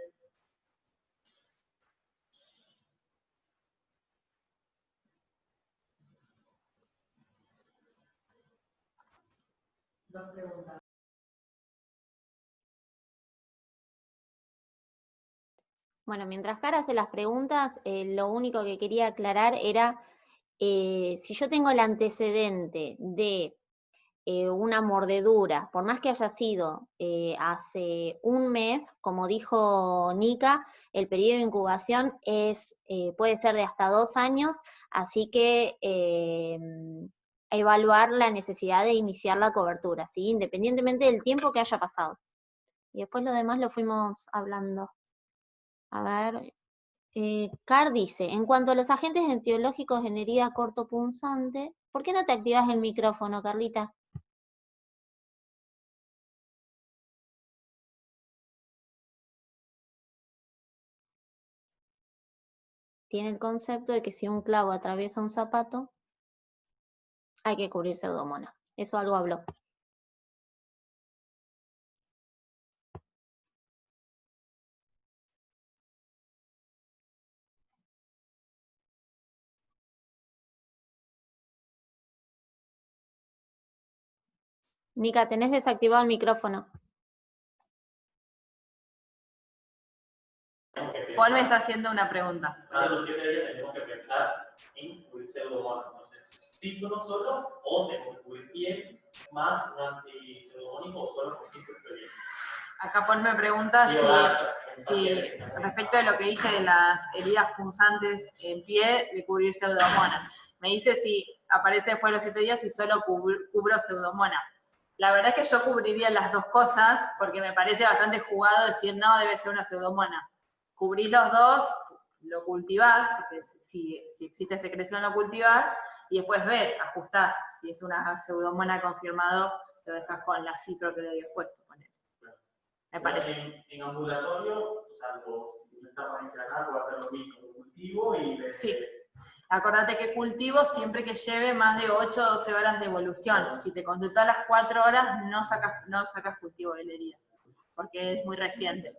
Dos preguntas. Bueno, mientras Cara hace las preguntas, lo único que quería aclarar era si yo tengo el antecedente de una mordedura, por más que haya sido hace un mes, como dijo Nika, el periodo de incubación puede ser de hasta 2 años, así que evaluar la necesidad de iniciar la cobertura, ¿sí? Independientemente del tiempo que haya pasado. Y después lo demás lo fuimos hablando. A ver, Car dice, en cuanto a los agentes etiológicos en herida cortopunzante, ¿por qué no te activas el micrófono, Carlita? Tiene el concepto de que si un clavo atraviesa un zapato, hay que cubrir Pseudomonas. Eso algo habló. Nika, tenés desactivado el micrófono. Paul me está haciendo una pregunta. Cada los 7 días tenemos que pensar en cubrir Pseudomonas. Entonces, ciclo solo o tenemos que cubrir piel más un antipseudomónico o solo con ciclo bien. Acá Paul me pregunta si respecto de lo que dije de las heridas punzantes en pie, de cubrir Pseudomonas. Me dice si aparece después de los 7 días y solo cubro Pseudomonas. La verdad es que yo cubriría las dos cosas, porque me parece bastante jugado decir, no, debe ser una Pseudomonas. Cubrís los dos, lo cultivás, porque si existe secreción lo cultivás, y después ves, ajustás. Si es una Pseudomonas confirmado, lo dejas con la cipro que le habías puesto. Me parece. En ambulatorio, salvo si no está para engranar, puede hacer lo mismo, cultivo y... Sí. Acordate que cultivo siempre que lleve más de 8 o 12 horas de evolución. Si te consultás a las 4 horas, no sacas cultivo de la herida, porque es muy reciente.